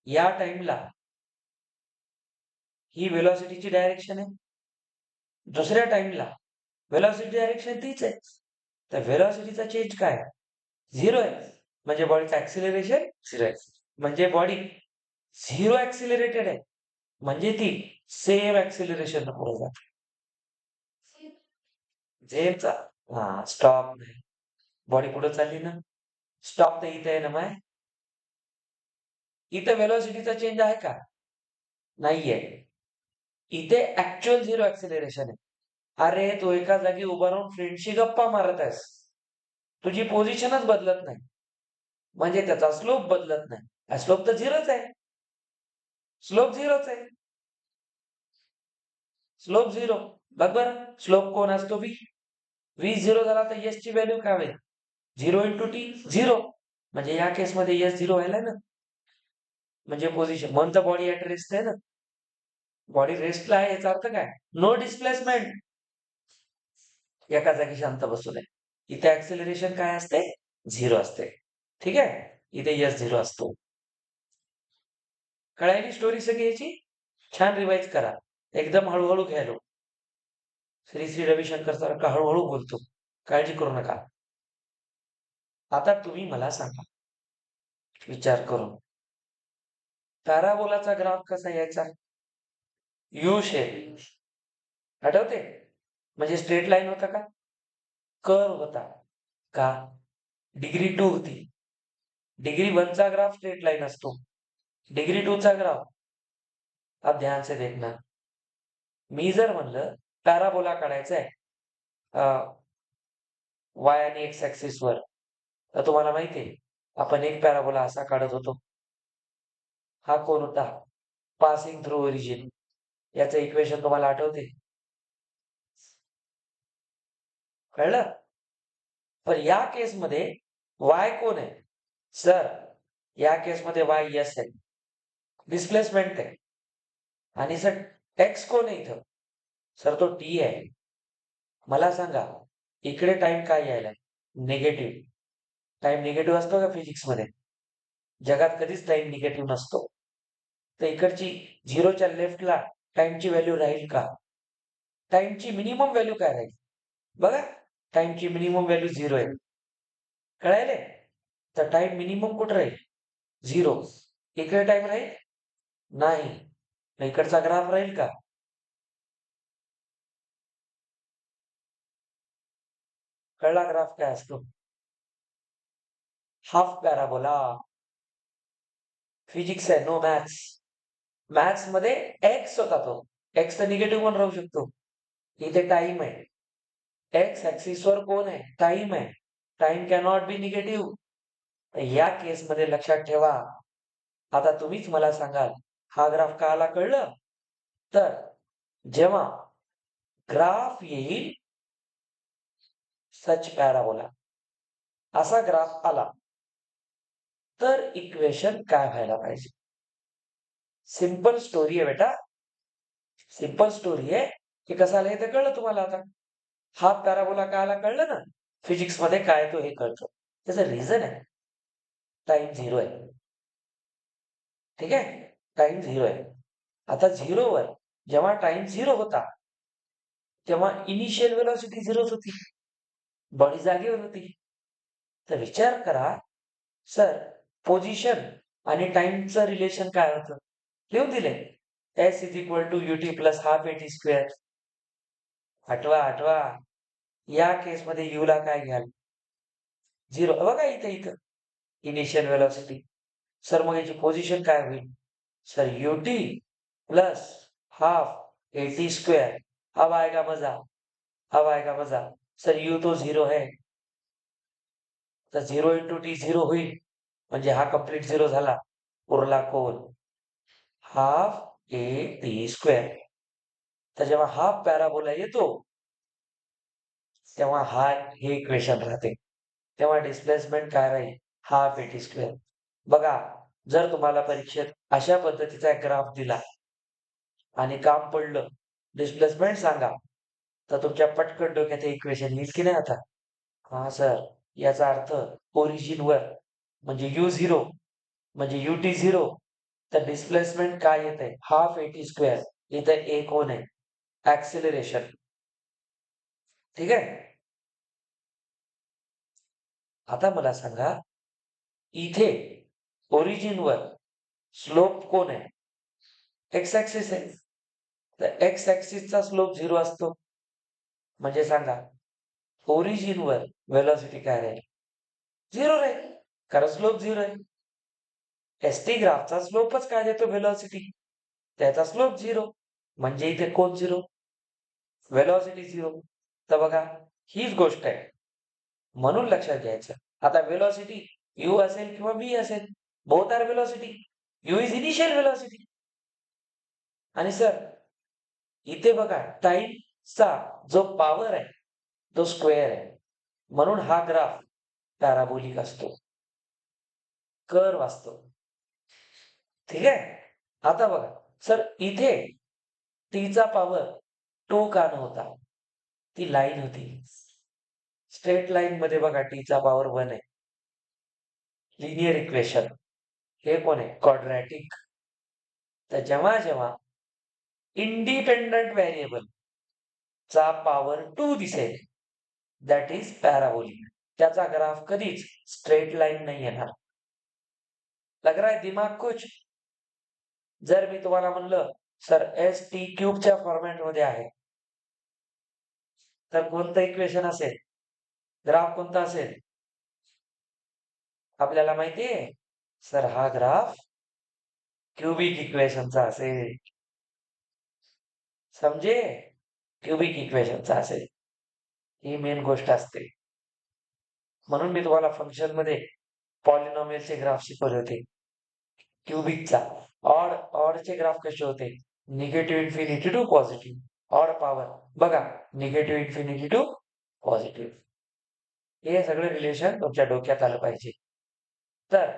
या टाइमला ही वेलोसिटीची डायरेक्शन आहे, दुसऱ्या टाइमला वेलोसिटी डायरेक्शन तीच आहे. तर वेलोसिटीचा चेंज काय? 0 आहे. म्हणजे बॉडीचं ऍक्सिलरेशन 0 आहे. म्हणजे बॉडी 0 ऍक्सिलरेटेड आहे. म्हणजे ती सेम ऍक्सिलरेशन पुढे जाते. जेमचा स्टॉप नाही. बॉडी पुढे चालली ना, स्टॉप तर इथे आहे ना माय. इथे वेलोसिटीचा चेंज आहे का? नाहीये. इथे ऍक्च्युअल 0 ऍक्सिलरेशन आहे. अरे तू एका जागी उभा राहून फ्रेंडशी गप्पा मारत आहेस, तुझी पोझिशनच बदलत नाही म्हणजे त्याचा स्लोप बदलत नाही. स्लोप तर 0च आहे. स्लोप 0च आहे. स्लोप 0. बघ बरं स्लोप कोण असतो? v. v 0 झाला तर s ची व्हॅल्यू काय होईल? 0 इंटू टी 0. म्हणजे या केसमध्ये s 0 व्हायला ना, म्हणजे पोझिशन म्हणून तर बॉडी ऍट रेस्ट आहे ना. बॉडी रेस्टला आहे याचा अर्थ काय? No displacement. एका जागी शांत बसू नये. इथे ऍक्सिलरेशन काय असते? 0 असते. ठीक आहे. इथे s 0 असतो. कळायली स्टोरी सगळी याची? छान रिवाइज करा. एकदम हळूहळू घ्यायलो. श्री श्री रविशंकर सारखा हळूहळू बोलतो. काळजी करू नका. आता तुम्ही मला सांगा विचार करून, पॅराबोलाचा ग्राफ कसा यायचा? U shape. आठवते? म्हणजे स्ट्रेट लाईन होता का? कर्व होता का? डिग्री 2 होती. डिग्री 1 चा ग्राफ स्ट्रेट लाईन असतो. डिग्री 2 चा ग्राफ, अब ध्यान से देखना. मी जर म्हणलं पॅराबोला काढायचा आहे वाय आणि एक्स ऍक्सिस वर, तर तुम्हाला माहिती आहे, आपण एक पॅराबोला असा काढत होतो. हा कोण होता? Passing through origin. याचं इक्वेशन तुम्हाला आठवते? कळलं? पण या केसमध्ये y कोण आहे? सर, या केसमध्ये y यस आहे. डिस्प्लेसमेंट आहे. आणि सर x कोण आहे इथं? सर तो t आहे. मला सांगा, इकडे टाइम काय यायलाय? निगेटिव्ह. टाइम निगेटिव्ह असतो का फिजिक्समध्ये? जगात कधीच टाइम निगेटिव्ह नसतो. तर इकडची 0च्या लेफ्टला टाइमची व्हॅल्यू राहील का? टाइमची मिनिमम व्हॅल्यू काय राहील? बघा, टाइमची मिनिमम व्हॅल्यू 0 आहे. कळायले? तर टाइम मिनिमम कुठं राहील? 0. इकडे टाइम राहील? नाही. मग इकडचा ग्राफ राहील का? कळला ग्राफ काय असतो? Half parabola. फिजिक्स आहे, नो मॅथ्स. मॅथ्स मध्ये एक्स होता तो. एक्स तर निगेटिव्ह पण राहू शकतो. इथे टाइम आहे. एक्स ऍक्सिसवर कोण आहे? टाइम आहे. Time cannot be negative. या केसमध्ये लक्षात ठेवा. आता तुम्हीच मला सांगाल, हा ग्राफ का आला कळलं? तर जेव्हा ग्राफ येईल सच पॅराबोला असा ग्राफ आला, तर इक्वेशन काय व्हायला पाहिजे? सिंपल स्टोरी आहे बेटा. सिंपल स्टोरी आहे. की कसं आलं ते कळलं तुम्हाला आता. हा पॅराबोला काय आला कळलं ना? फिजिक्स मध्ये काय तो हे कळतं. त्याचं रिझन आहे. टाइम 0 आहे. ठीक आहे? टाइम 0 आहे. आता 0वर जेव्हा टाइम 0 होता, तेव्हा इनिशियल व्हेलॉसिटी 0च होती. बॉडी जागेवर होती. तर विचार करा, सर पोझिशन आणि टाइमचं रिलेशन काय होतं? लिहून दिले. S is equal to U T plus half eighty square. आठवा. या केसमध्ये यू ला काय घ्याल? 0. बघा इथं इनिशियल व्हेलॉसिटी. सर मग याची पोझिशन काय होईल? Sir UT plus half eighty square. अब आएगा मजा. सर यू तो 0 है. तर 0 इंटू टी 0 होईल. म्हणजे हा कंप्लीट 0 झाला. उरला कोण? Half A T square. तर जेव्हा हाफ पॅराबोला येतो, तेव्हा हे इक्वेशन राहते. तेव्हा डिस्प्लेसमेंट काय राहील? Half A T square. बघा, जर तुम्हाला परीक्षेत अशा पद्धतीचा एक ग्राफ दिला आणि काम पडलं, डिस्प्लेसमेंट सांगा, तर तुमच्या पटकन डोक्यात हे इक्वेशन येईल की नाही आता? हा सर, याचा अर्थ ओरिजिनवर म्हणजे u0 म्हणजे ut0, तर डिस्प्लेसमेंट काय येतंय? Half eighty square. इथं ए कोण आहे? ऍक्सिलरेशन. ठीक आहे? आता मला सांगा, इथे ओरिजिनवर स्लोप कोण आहे? एक्स ऍक्सिस आहे. तर एक्स ऍक्सिसचा स्लोप 0 असतो. म्हणजे सांगा, ओरिजिनवर व्हेलॉसिटी काय राहील? 0 राहील. कारण स्लोप 0 आहे. एसटी ग्राफचा स्लोपच काय देतो? व्हेलॉसिटी. त्याचा स्लोप 0. म्हणजे इथे कोण 0? व्हेलॉसिटी 0. तर बघा, हीच गोष्ट आहे. म्हणून लक्षात घ्यायचं. आता व्हेलॉसिटी u असेल किंवा v असेल, both are velocity. u is initial velocity. आणि सर, इथे बघा, टाइमचा जो पॉवर आहे तो स्क्वेअर आहे. म्हणून हा ग्राफ पॅराबोलिक असतो. कर्व असतो. ठीक आहे? आता बघा, सर इथे टीचा पॉवर 2 का नव्हता? ती लाईन होती. स्ट्रेट लाईन मध्ये बघा टीचा पॉवर 1 आहे. Linear equation. हे कोण आहे? क्वाड्रॅटिक. तर जेव्हा इंडिपेंडंट व्हेरिएबल चा पॉवर 2 दिसेल, दॅट इज पॅराबोलिक. त्याचा ग्राफ कधीच स्ट्रेट लाईन नाही येणार. लग रहा है दिमाग कुछ? जर मी तुम्हाला म्हणलं, सर एस टी क्यूबच्या फॉर्मॅट मध्ये आहे, तर कोणतं इक्वेशन असेल? ग्राफ कोणता असेल? आपल्याला माहितीये? सर हा ग्राफ क्यूबिक इक्वेशनचा असेल. समजे? क्यूबिक इक्वेशनचा असेल. ही मेन गोष्ट असते. म्हणून मी तुम्हाला फंक्शन मध्ये पॉलिनॉमियलचे ग्राफ शिकवले होते. क्युबिकचा ऑडचे ग्राफ कसे होते? Negative infinity to positive odd power बघा, निगेटिव्ह इन्फिनिटी टू पॉझिटिव्ह. हे सगळं रिलेशन तुमच्या डोक्यात आलं पाहिजे. तर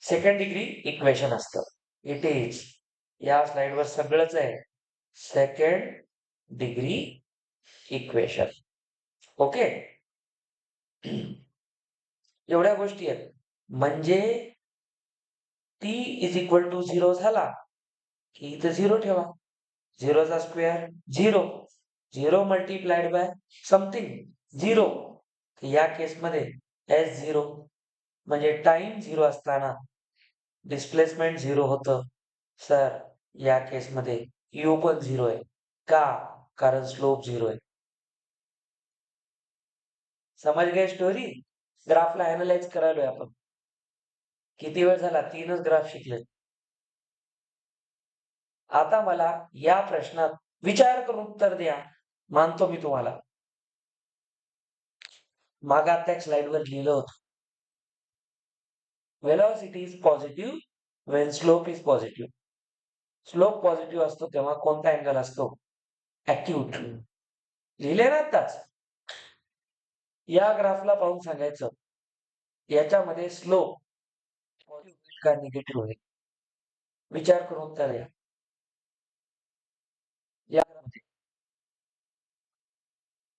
सेकंड डिग्री इक्वेशन असतं. इट इज, या स्लाइडवर सगळंच आहे, सेकंड डिग्री इक्वेशन. ओके. एवढ्या गोष्टी आहेत. म्हणजे t इज इक्वल टू 0 झाला की इथं 0 ठेवा. 0चा स्क्वेअर 0, 0 मल्टिप्लाइड बाय समथिंग 0. या केसमध्ये S0 म्हणजे टाइम 0 असताना डिस्प्लेसमेंट 0 होतं. सर या केसमध्ये u पण 0 आहे. का? कारण स्लोप 0 आहे. समज गए स्टोरी? ग्राफला अनालाइज करायलोय आपण. किती वेळ झाला? 3च ग्राफ शिकले. आता मला या प्रश्नात विचार करून उत्तर द्या. मानतो मी तुम्हाला. मागा त्या स्लाइडवर लिहिलं होतं. Velocity is positive Wien slope is positive. Slope positive असतो तेव्हा कोणता अँगल असतो? अॅक्यूट. लिहिले ना आताच. या ग्राफला पाहून सांगायचं याच्यामध्ये स्लोप पॉझिटिव्ह का निगेटिव्ह होईल? विचार करून उत्तर द्या. यामध्ये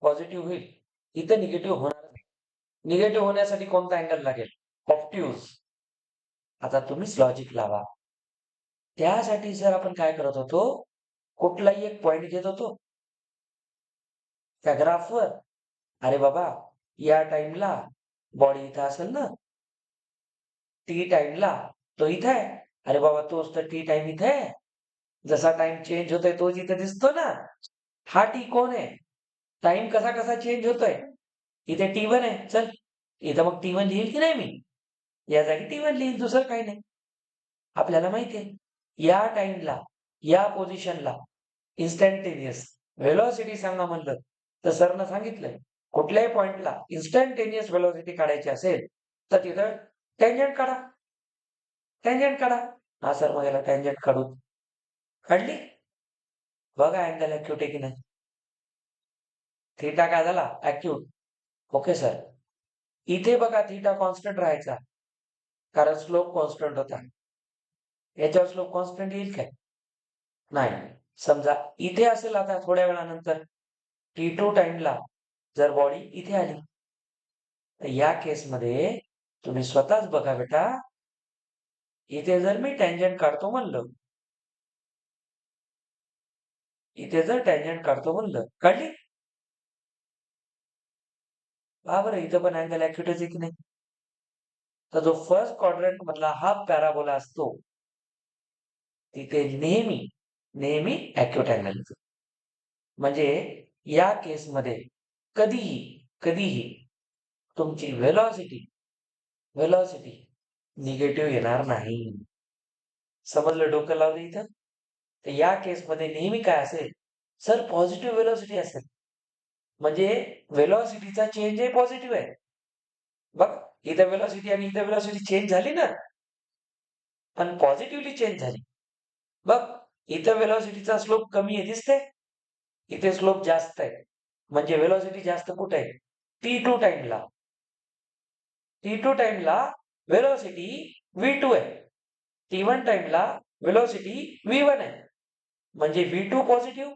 पॉझिटिव्ह होईल, इथं निगेटिव्ह होणार नाही. निगेटिव्ह होण्यासाठी कोणता अँगल लागेल? ऑब्ट्यूज. आता तुम्हीच लॉजिक लावा. त्यासाठी जर आपण काय करत होतो, कुठलाही एक पॉइंट घेत होतो त्या ग्राफवर. अरे बाबा, या टाइमला बॉडी इथं असेल ना, टी टाइमला तो इथे आहे. अरे बाबा, तोच तर टी टाइम इथे आहे. जसा टाइम चेंज होतोय तोच इथे दिसतो ना. हा टी कोण आहे? टाइम कसा कसा चेंज होतोय? इथे T1 आहे. चल, इथं मग T1 लिहील की नाही मी? या जागी T1 लिहील, दुसरं काही नाही. आपल्याला माहिती आहे, या टाइमला, या पोझिशनला इन्स्टंटेनियस व्हेलॉसिटी सांगा म्हणलं तर सरनं सांगितलंय, कुठल्याही पॉइंटला इन्स्टंटेनियस व्हेलॉसिटी काढायची असेल तर तिथं टँजंट काढा. टँजंट काढा. हा सर, मग याला टँजंट काढू. काढली? बघा अँगल अॅक्यूट आहे की नाही. थीटा काय झाला? अॅक्यूट. Okay sir. इथे बघा थीटा कॉन्स्टंट राहायचा कारण स्लोप कॉन्स्टंट होता. याच्यावर स्लोप कॉन्स्टंट येईल काय? नाही. समजा इथे असेल आता थोड्या वेळानंतर T2 टाइमला जर बॉडी इथे आली तर या केसमध्ये तुम्ही स्वतःच बघा बेटा, इथे जर मी टँजंट काढतो म्हणलं, इथे जर टँजंट काढतो म्हणलं, काढली? पहा बरं, इथं पण अँगल अॅक्युटच आहे की नाही. तर जो फर्स्ट क्वाड्रंट मधला हा पॅराबोला असतो तिथे नेहमी नेहमी अॅक्युट अँगल येतो. म्हणजे या केसमध्ये कधीही कधीही तुमची व्हेलॉसिटी निगेटिव्ह येणार नाही. समजलं? डोकं लावलं इथं. तर या केसमध्ये नेहमी काय असेल? सर पॉझिटिव्ह व्हेलॉसिटी असेल. म्हणजे व्हेलॉसिटीचा चेंज हे पॉझिटिव्ह आहे. बघ, इथं व्हेलॉसिटी आणि इथं व्हेलॉसिटी चेंज झाली ना, पण पॉझिटिव्हली चेंज झाली. बघ, इथं व्हेलॉसिटीचा स्लोप कमी आहे दिसते, इथे स्लोप जास्त आहे. म्हणजे व्हेलॉसिटी जास्त कुठे आहे? T2 टाइमला. T2 टाइमला व्हेलॉसिटी V2 आहे. T1 टाइमला व्हेलॉसिटी V1 आहे. म्हणजे V2 positive,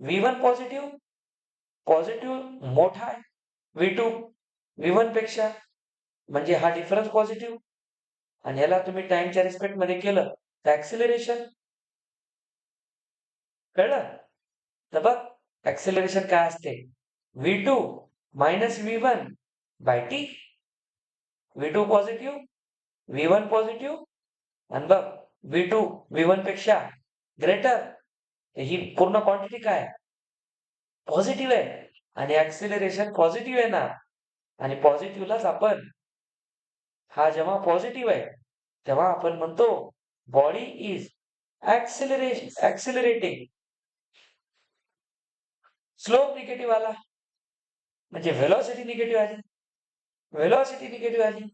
V1 positive, positive मोठा आहे V2 V1 पेक्षा, म्हणजे हा डिफरन्स पॉझिटिव्ह. आणि याला तुम्ही टाइमच्या रिस्पेक्ट मध्ये केलं तर ऍक्सिलरेशन. कळलं? तर बघ, ऍक्सिलरेशन काय असते? V2 minus V1 by T. V2 positive, V1 positive, आणि बघ V2 V1 पेक्षा ग्रेटर. ही पूर्ण क्वांटिटी काय? पॉझिटिव्ह आहे. आणि ऍक्सिलरेशन पॉझिटिव्ह आहे ना. आणि पॉझिटिव्हलाच आपण, हा जेव्हा पॉझिटिव्ह आहे तेव्हा आपण म्हणतो बॉडी इज ऍक्सिलरेटिंग. स्लोप निगेटिव्ह आला म्हणजे व्हेलॉसिटी निगेटिव्ह आली. व्हेलॉसिटी निगेटिव्ह आली,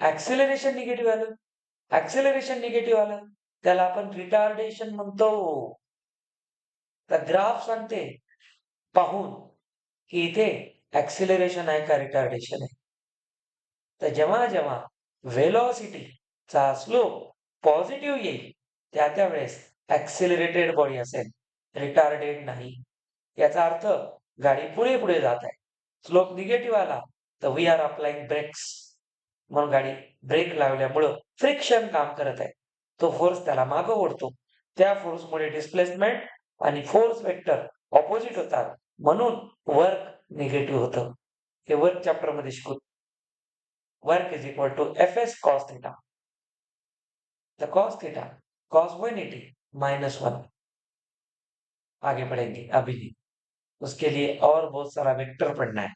ऍक्सिलरेशन निगेटिव्ह आलं. ऍक्सिलरेशन निगेटिव्ह आलं, त्याला आपण रिटार्डेशन म्हणतो. तर ग्राफ सांगते पाहून की इथे ऍक्सिलरेशन आहे का रिटार्डेशन आहे. तर जेव्हा जेव्हा व्हेलॉसिटीचा स्लोप पॉझिटिव्ह येईल त्या वेळेस ऍक्सिलरेटेड बॉडी असेल, रिटार्डेड नाही. याचा अर्थ गाडी पुढे पुढे जात आहे. स्लोप निगेटिव्ह आला तर वी आर अप्लाइंग ब्रेक्स, म्हणून गाडी ब्रेक लावल्यामुळं फ्रिक्शन काम करत आहे. तो फोर्स त्याला मागं ओढतो. त्या फोर्समुळे डिस्प्लेसमेंट आणि फोर्स वेक्टर ऑपोजिट होतात, म्हणून वर्क निगेटिव्ह होतं. हे वर्क चॅप्टर मध्ये शिकू. Work is equal to Fs cos theta. The cos theta cos 180 -1. आगे बढ़ेंगे अभी नहीं, उसके लिए और बहुत सारा वेक्टर पढ़ना है.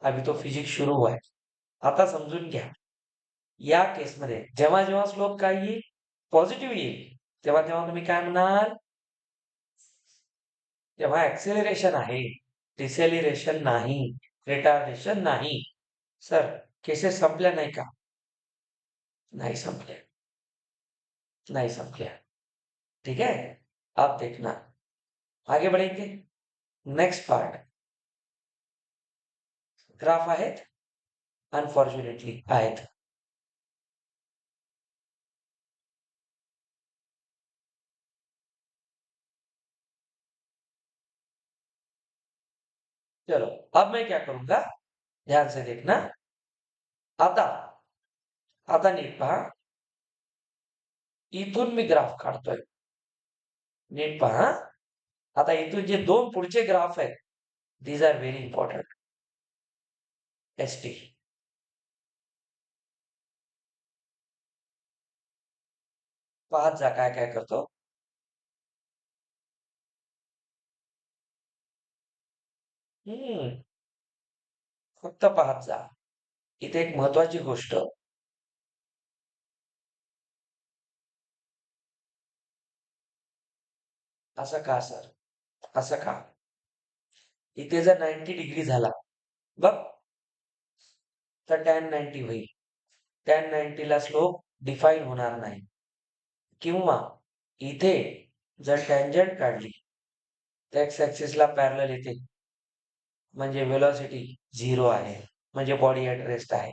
अभी तो फिजिक्स सुरू हुआ है. आता समजून घ्या, या केसमध्ये जेव्हा जेव्हा स्लोप काय येईल, पॉझिटिव्ह येईल, तेव्हा तेव्हा तुम्ही काय म्हणाल, तेव्हा ऍक्सेलरेशन आहे, डिसेलिरेशन नाही, रिटार्डेशन नाही. सर केसेस संपल्या नाही का? नाही संपल्या, नहीं समझे. ठीक है, अब देखना, आगे बढ़ेंगे. Next part. ग्राफ आहेत, अनफॉर्च्युनेटली आहेत. चलो अब मैं क्या करूंगा, ध्यान से देखना. आता आता नीट पहा, इथून मी ग्राफ काढतोय. नीट पहा. आता इथून जे दोन पुढचे ग्राफ आहेत, these are very important. S T पाहत जा काय काय करतो. फक्त पाहत जा. इथे एक महत्वाची गोष्ट, असं का सर, असं का? इथे जर 90 डिग्री झाला बघ, तर tan 90 होईल. tan 90 ला स्लोप डिफाईन होणार नाही. किंवा इथे जर टँजंट काढली तर एक्स ऍक्सिसला पॅरलल येते, म्हणजे वेलॉसिटी 0 आहे, म्हणजे बॉडी ऍट रेस्ट आहे.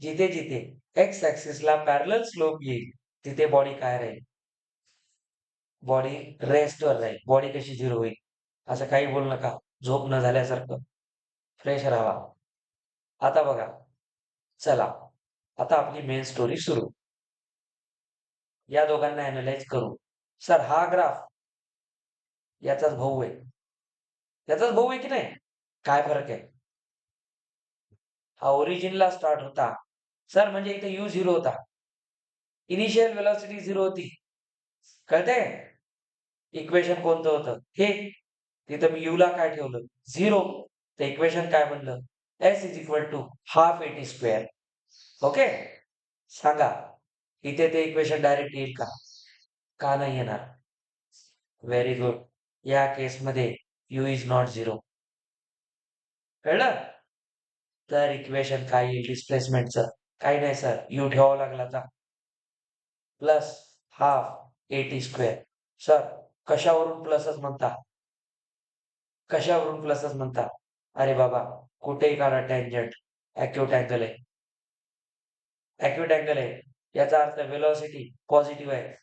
जिथे जिथे एक्स ऍक्सिसला पॅरलल स्लोप येईल तिथे बॉडी काय राहील, बॉडी रेस्टवर राहील. बॉडी कशी 0 होईल? असं काही बोलू नका, झोप न झाल्यासारखं फ्रेश राहावा. आता बघा, चला आता आपली मेन स्टोरी सुरू. या दोघांना अॅनालाइज करू. सर हा ग्राफ याचाच भाऊ आहे, याचाच भाऊ आहे की नाही? काय फरक आहे? हा ओरिजिनला स्टार्ट होता सर, म्हणजे इथे यू 0 होता, इनिशियल वेलॉसिटी 0 होती. कळते? इक्वेशन कोणतं होतं हे? तिथं मी यू ला काय ठेवलं, 0. तर इक्वेशन काय बनलं, S is equal to half eighty square. Okay, सांगा इथे ते इक्वेशन डायरेक्ट येईल का? का नाही येणार? Very good. या केसमध्ये यू इज नॉट 0. कळलं? तर इक्वेशन काय येईल डिस्प्लेसमेंटचं? काही नाही सर, यू ठेवावं लागला आता, plus half eighty square. Sir कशावरून प्लसच म्हणता, कशावरून प्लसच म्हणता? अरे बाबा, कुठेही काढा टँजंट, ॲक्यूट अँगल आहे, ॲक्यूट अँगल आहे. याचा अर्थ वेलॉसिटी पॉझिटिव्ह आहे,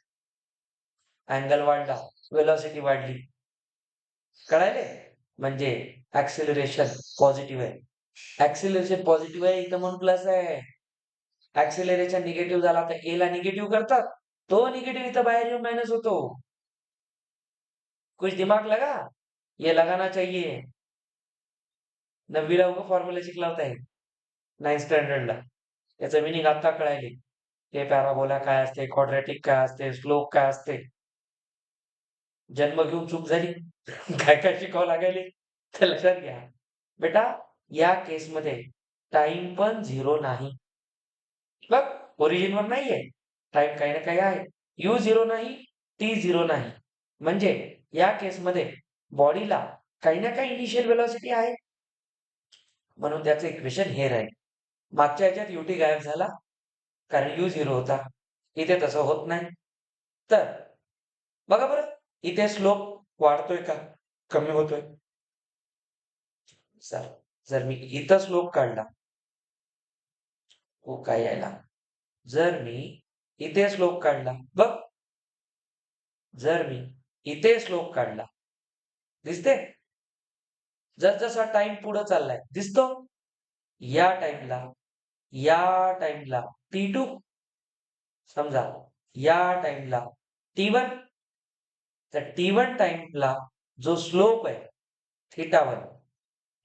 अँगल वाढला, वेलॉसिटी वाढली. कळायले? म्हणजे ऍक्सिलरेशन पॉझिटिव्ह आहे. ऍक्सिलरेशन पॉझिटिव्ह आहे इथं म्हणून प्लस आहे. ऍक्सिलरेशन निगेटिव्ह झाला तर ए ला निगेटिव्ह करतात, तो निगेटिव्ह इथं बाहेर येऊन मायनस होतो. कुछ दिमाग लगा? ये लगाना चाहिए. 9वीला उगा फॉर्म्युला शिकला होता, 9th स्टँडर्डला. याचं मिनिंग आता कळायले. हे पॅराबोला काय असते, क्वाड्रॅटिक काय असते, स्लोप काय असते. जन्म घेऊन चूक झाली, काय काय शिकावं लागायले तर लक्षात घ्या बेटा. या केसमध्ये टाइम पण 0 नाही. बघ, ओरिजिनवर नाहीये, टाइम काही ना काही आहे. यू 0 नाही, टी 0 नाही, म्हणजे या केसमध्ये बॉडीला काही ना काही इनिशियल वेलॉसिटी आहे, म्हणून त्याचं इक्वेशन हे राहील. मागच्या ह्याच्यात युटी गायब झाला कारण यू 0 होता. इथे तसं होत नाही. तर बघा बरं, इथे स्लोप वाढतोय का कमी होतोय? सर जर मी इथं स्लोप काढला, हो काय यायला, जर मी इथे स्लोप काढला, बघ, जर मी इथे स्लोप काढला, दिसते? जर जसा टाइम पुढे चाललाय, दिसतो? या टाइमला, या टाइमला T2, समजा या टाइमला T1, तर T1 टाइमला जो स्लोप आहे θ1,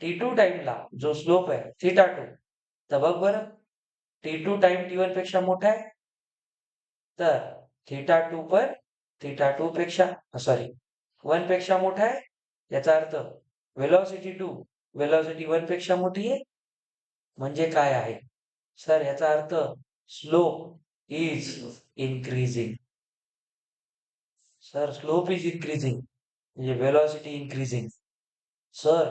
T2 टाइमला जो स्लोप आहे θ2, तर बघ बरं, T2 टाइम T1 पेक्षा मोठा आहे, तर θ2 पण θ2 पेक्षा, सॉरी, 1 पेक्षा मोठा आहे. याचा अर्थ व्हेलॉसिटी 2 व्हेलॉसिटी 1 पेक्षा मोठी आहे. म्हणजे काय आहे? सर याचा अर्थ slope is increasing. Sir slope is increasing म्हणजे velocity increasing. Sir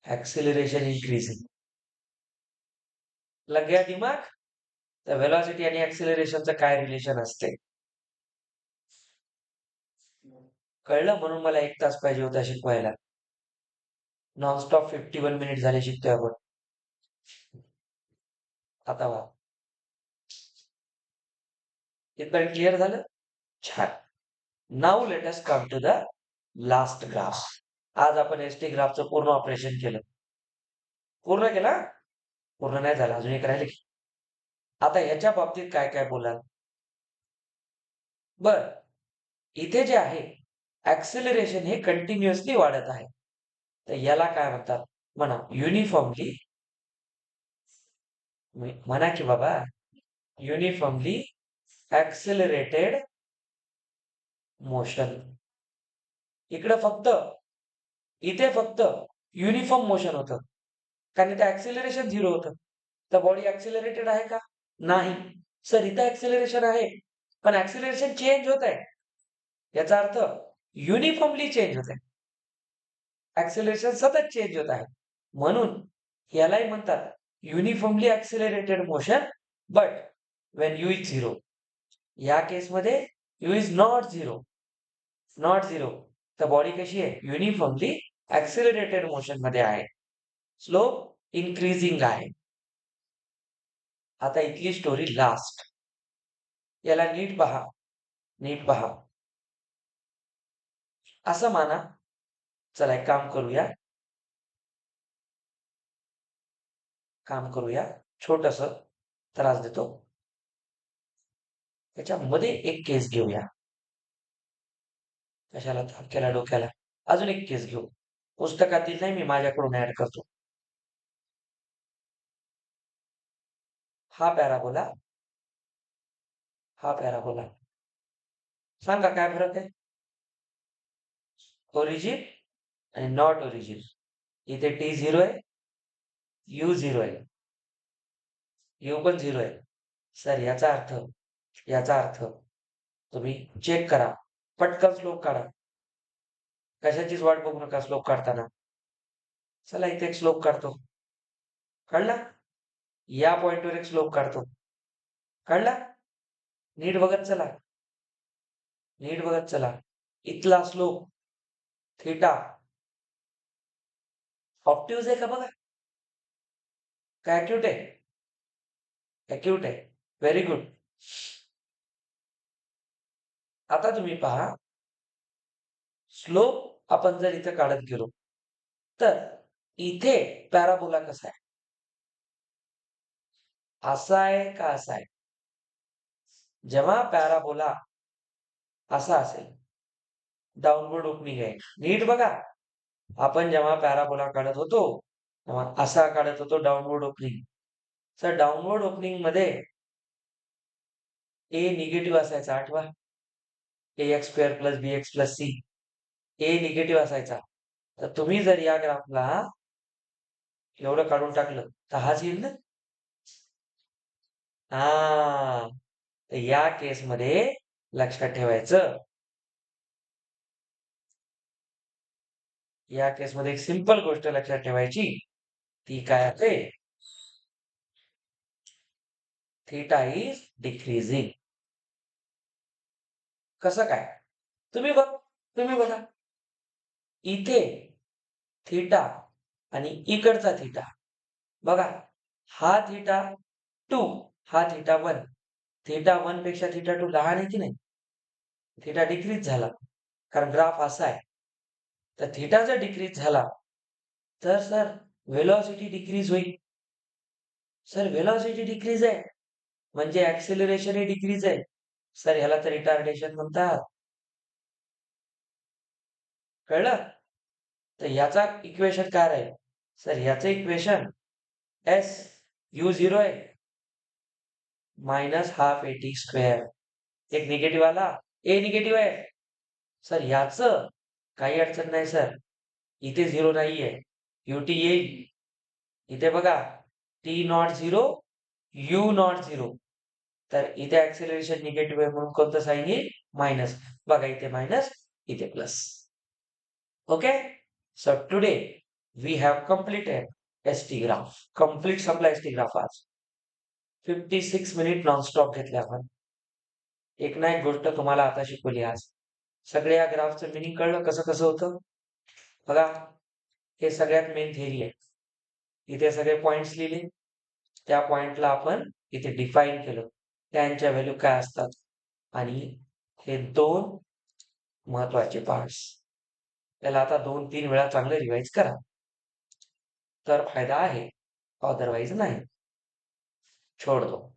acceleration increasing. लग गया दिमाग? तर व्हेलॉसिटी आणि ऍक्सिलरेशनचं काय रिलेशन असते? कळलं? म्हणून मला 1 तास पाहिजे होता शिकवायला. नॉनस्टॉप 51 मिनिट झाले शिकतोय आपण. आता वा, इथपर्यंत क्लिअर झालं? छान. Now let us come to the last graph. आज आपण एसटी ग्राफचं पूर्ण ऑपरेशन केलं. पूर्ण केला? पूर्ण नाही झालं, अजून एक राहिले. आता ह्याच्या बाबतीत काय काय बोलाल? बर, इथे जे आहे ऍक्सिलरेशन हे कंटिन्युअसली वाढत आहे. तर याला काय म्हणतात? म्हणा युनिफॉर्मली, म्हणा की बाबा, युनिफॉर्मली ऍक्सिलरेटेड मोशन. इकडे फक्त, इथे फक्त युनिफॉर्म मोशन होतं, कारण इथे ऍक्सिलरेशन 0 होतं. तर बॉडी ऍक्सिलरेटेड आहे का? नाही. सर इथं ऍक्सिलरेशन आहे, पण ऍक्सिलरेशन चेंज होत आहे. याचा अर्थ युनिफॉर्मली चेंज होत आहे. ऍक्सिलरेशन सतत चेंज होत आहे. म्हणून यालाही म्हणतात uniformly accelerated motion, but when u is 0. या केसमध्ये यू इज नॉट 0. नॉट 0. तर बॉडी कशी आहे? युनिफॉर्मली ऍक्सिलरेटेड मोशन मध्ये आहे. स्लोप इन्क्रीजिंग आहे. आता इथली स्टोरी लास्ट. याला नीट पहा, नीट पहा. असं माना, चला एक काम करूया, छोटस त्रास देतो. त्याच्यामध्ये एक केस घेऊया. कशाला केला डोक्याला? अजून एक केस घेऊ. पुस्तकातील नाही, मी माझ्याकडून ऍड करतो. हा पॅराबोला, हा पॅराबोला. सांगा काय फरक आहे? ओरिजिन आणि नॉट ओरिजिन. इथे T0 आहे, U0 आहे, U पण 0 आहे. सर याचा अर्थ तुम्ही चेक करा, पटकन स्लोप काढा. कशाचीच वाट बघू नका स्लोप काढताना. चला इथे एक स्लोप काढतो. कळला? या पॉइंटवर एक स्लोप काढतो. कळला? नीट बघत चला, नीट बघत चला. इथला स्लोप थीटा ऑप्टिव्ह आहे का बघा. काय ऍक्यूट आहे? ऍक्यूट आहे. Very good. आता तुम्ही पहा, स्लोप आपण जर इथे काढत गेलो, तर इथे पॅराबोला कसा आहे? असा आहे का असा आहे? जेव्हा पॅराबोला असा असेल, डाउनवर्ड ओपनिंग आहे. नीट बघा, आपण जेव्हा पॅराबोला काढत होतो तेव्हा असा काढत होतो downward opening. Sir downward opening मध्ये ए निगेटिव्ह असायचा, आठवा. ax² + bx + c. A negative असायचा. तर तुम्ही जर या ग्राफला एवढं काढून टाकलं तर हाच येईल ना. हा, तर या केसमध्ये लक्षात ठेवायचं, या केसमध्ये एक सिंपल गोष्ट लक्षात ठेवायची, ती काय आहे? Theta is decreasing. कसं काय? तुम्ही बघा. इथे थीटा आणि इकडचा थीटा. बघा, हा थीटा 2, हा थीटा 1. थीटा 1 पेक्षा थीटा 2 लहान आहे की नाही? थीटा डिक्रीज झाला. कारण ग्राफ असा आहे. तर थीटा जर डिक्रीज झाला, तर सर व्हेलॉसिटी डिक्रीज होईल. सर व्हेलॉसिटी डिक्रीज आहे, म्हणजे ऍक्सेलरेशन ही डिक्रीज आहे. सर ह्याला तर रिटार्डेशन म्हणतात. कळलं? तर याचा इक्वेशन काय राहील? सर याचं इक्वेशन एस यू 0 आहे minus half A T square. एक निगेटिव्ह आला, ए निगेटिव्ह आहे. सर याचं काही अडचण नाही सर. इथे 0 नाहीये. युटी येईल. इथे बघा, टी नॉट 0, यू नॉट 0. तर इथे ऍक्सेलरेशन निगेटिव्ह आहे म्हणून कोणतं साईन येईल? मायनस. बघा इथे मायनस, इथे plus. Okay, so today we have completed ST graph. Complete संपला ST graph आज. 56 मिनिट नॉनस्टॉप घेतले आपण. एक ना एक गोष्ट तुम्हाला आता शिकवली आज. सगळे या ग्राफचं मिनिंग कळलं कसं कसं होतं? बघा, हे सगळ्यात मेन थेरी आहे. इथे सगळे पॉइंट्स लिहिले. त्या पॉइंटला आपण इथे डिफाईन केलं. त्यांच्या व्हॅल्यू काय असतात आणि हे 2 महत्वाचे पार्ट्स. त्याला आता 2-3 वेळा चांगले रिवाइज करा. तर फायदा आहे, अदरवाइज नाही. छोड़ दो.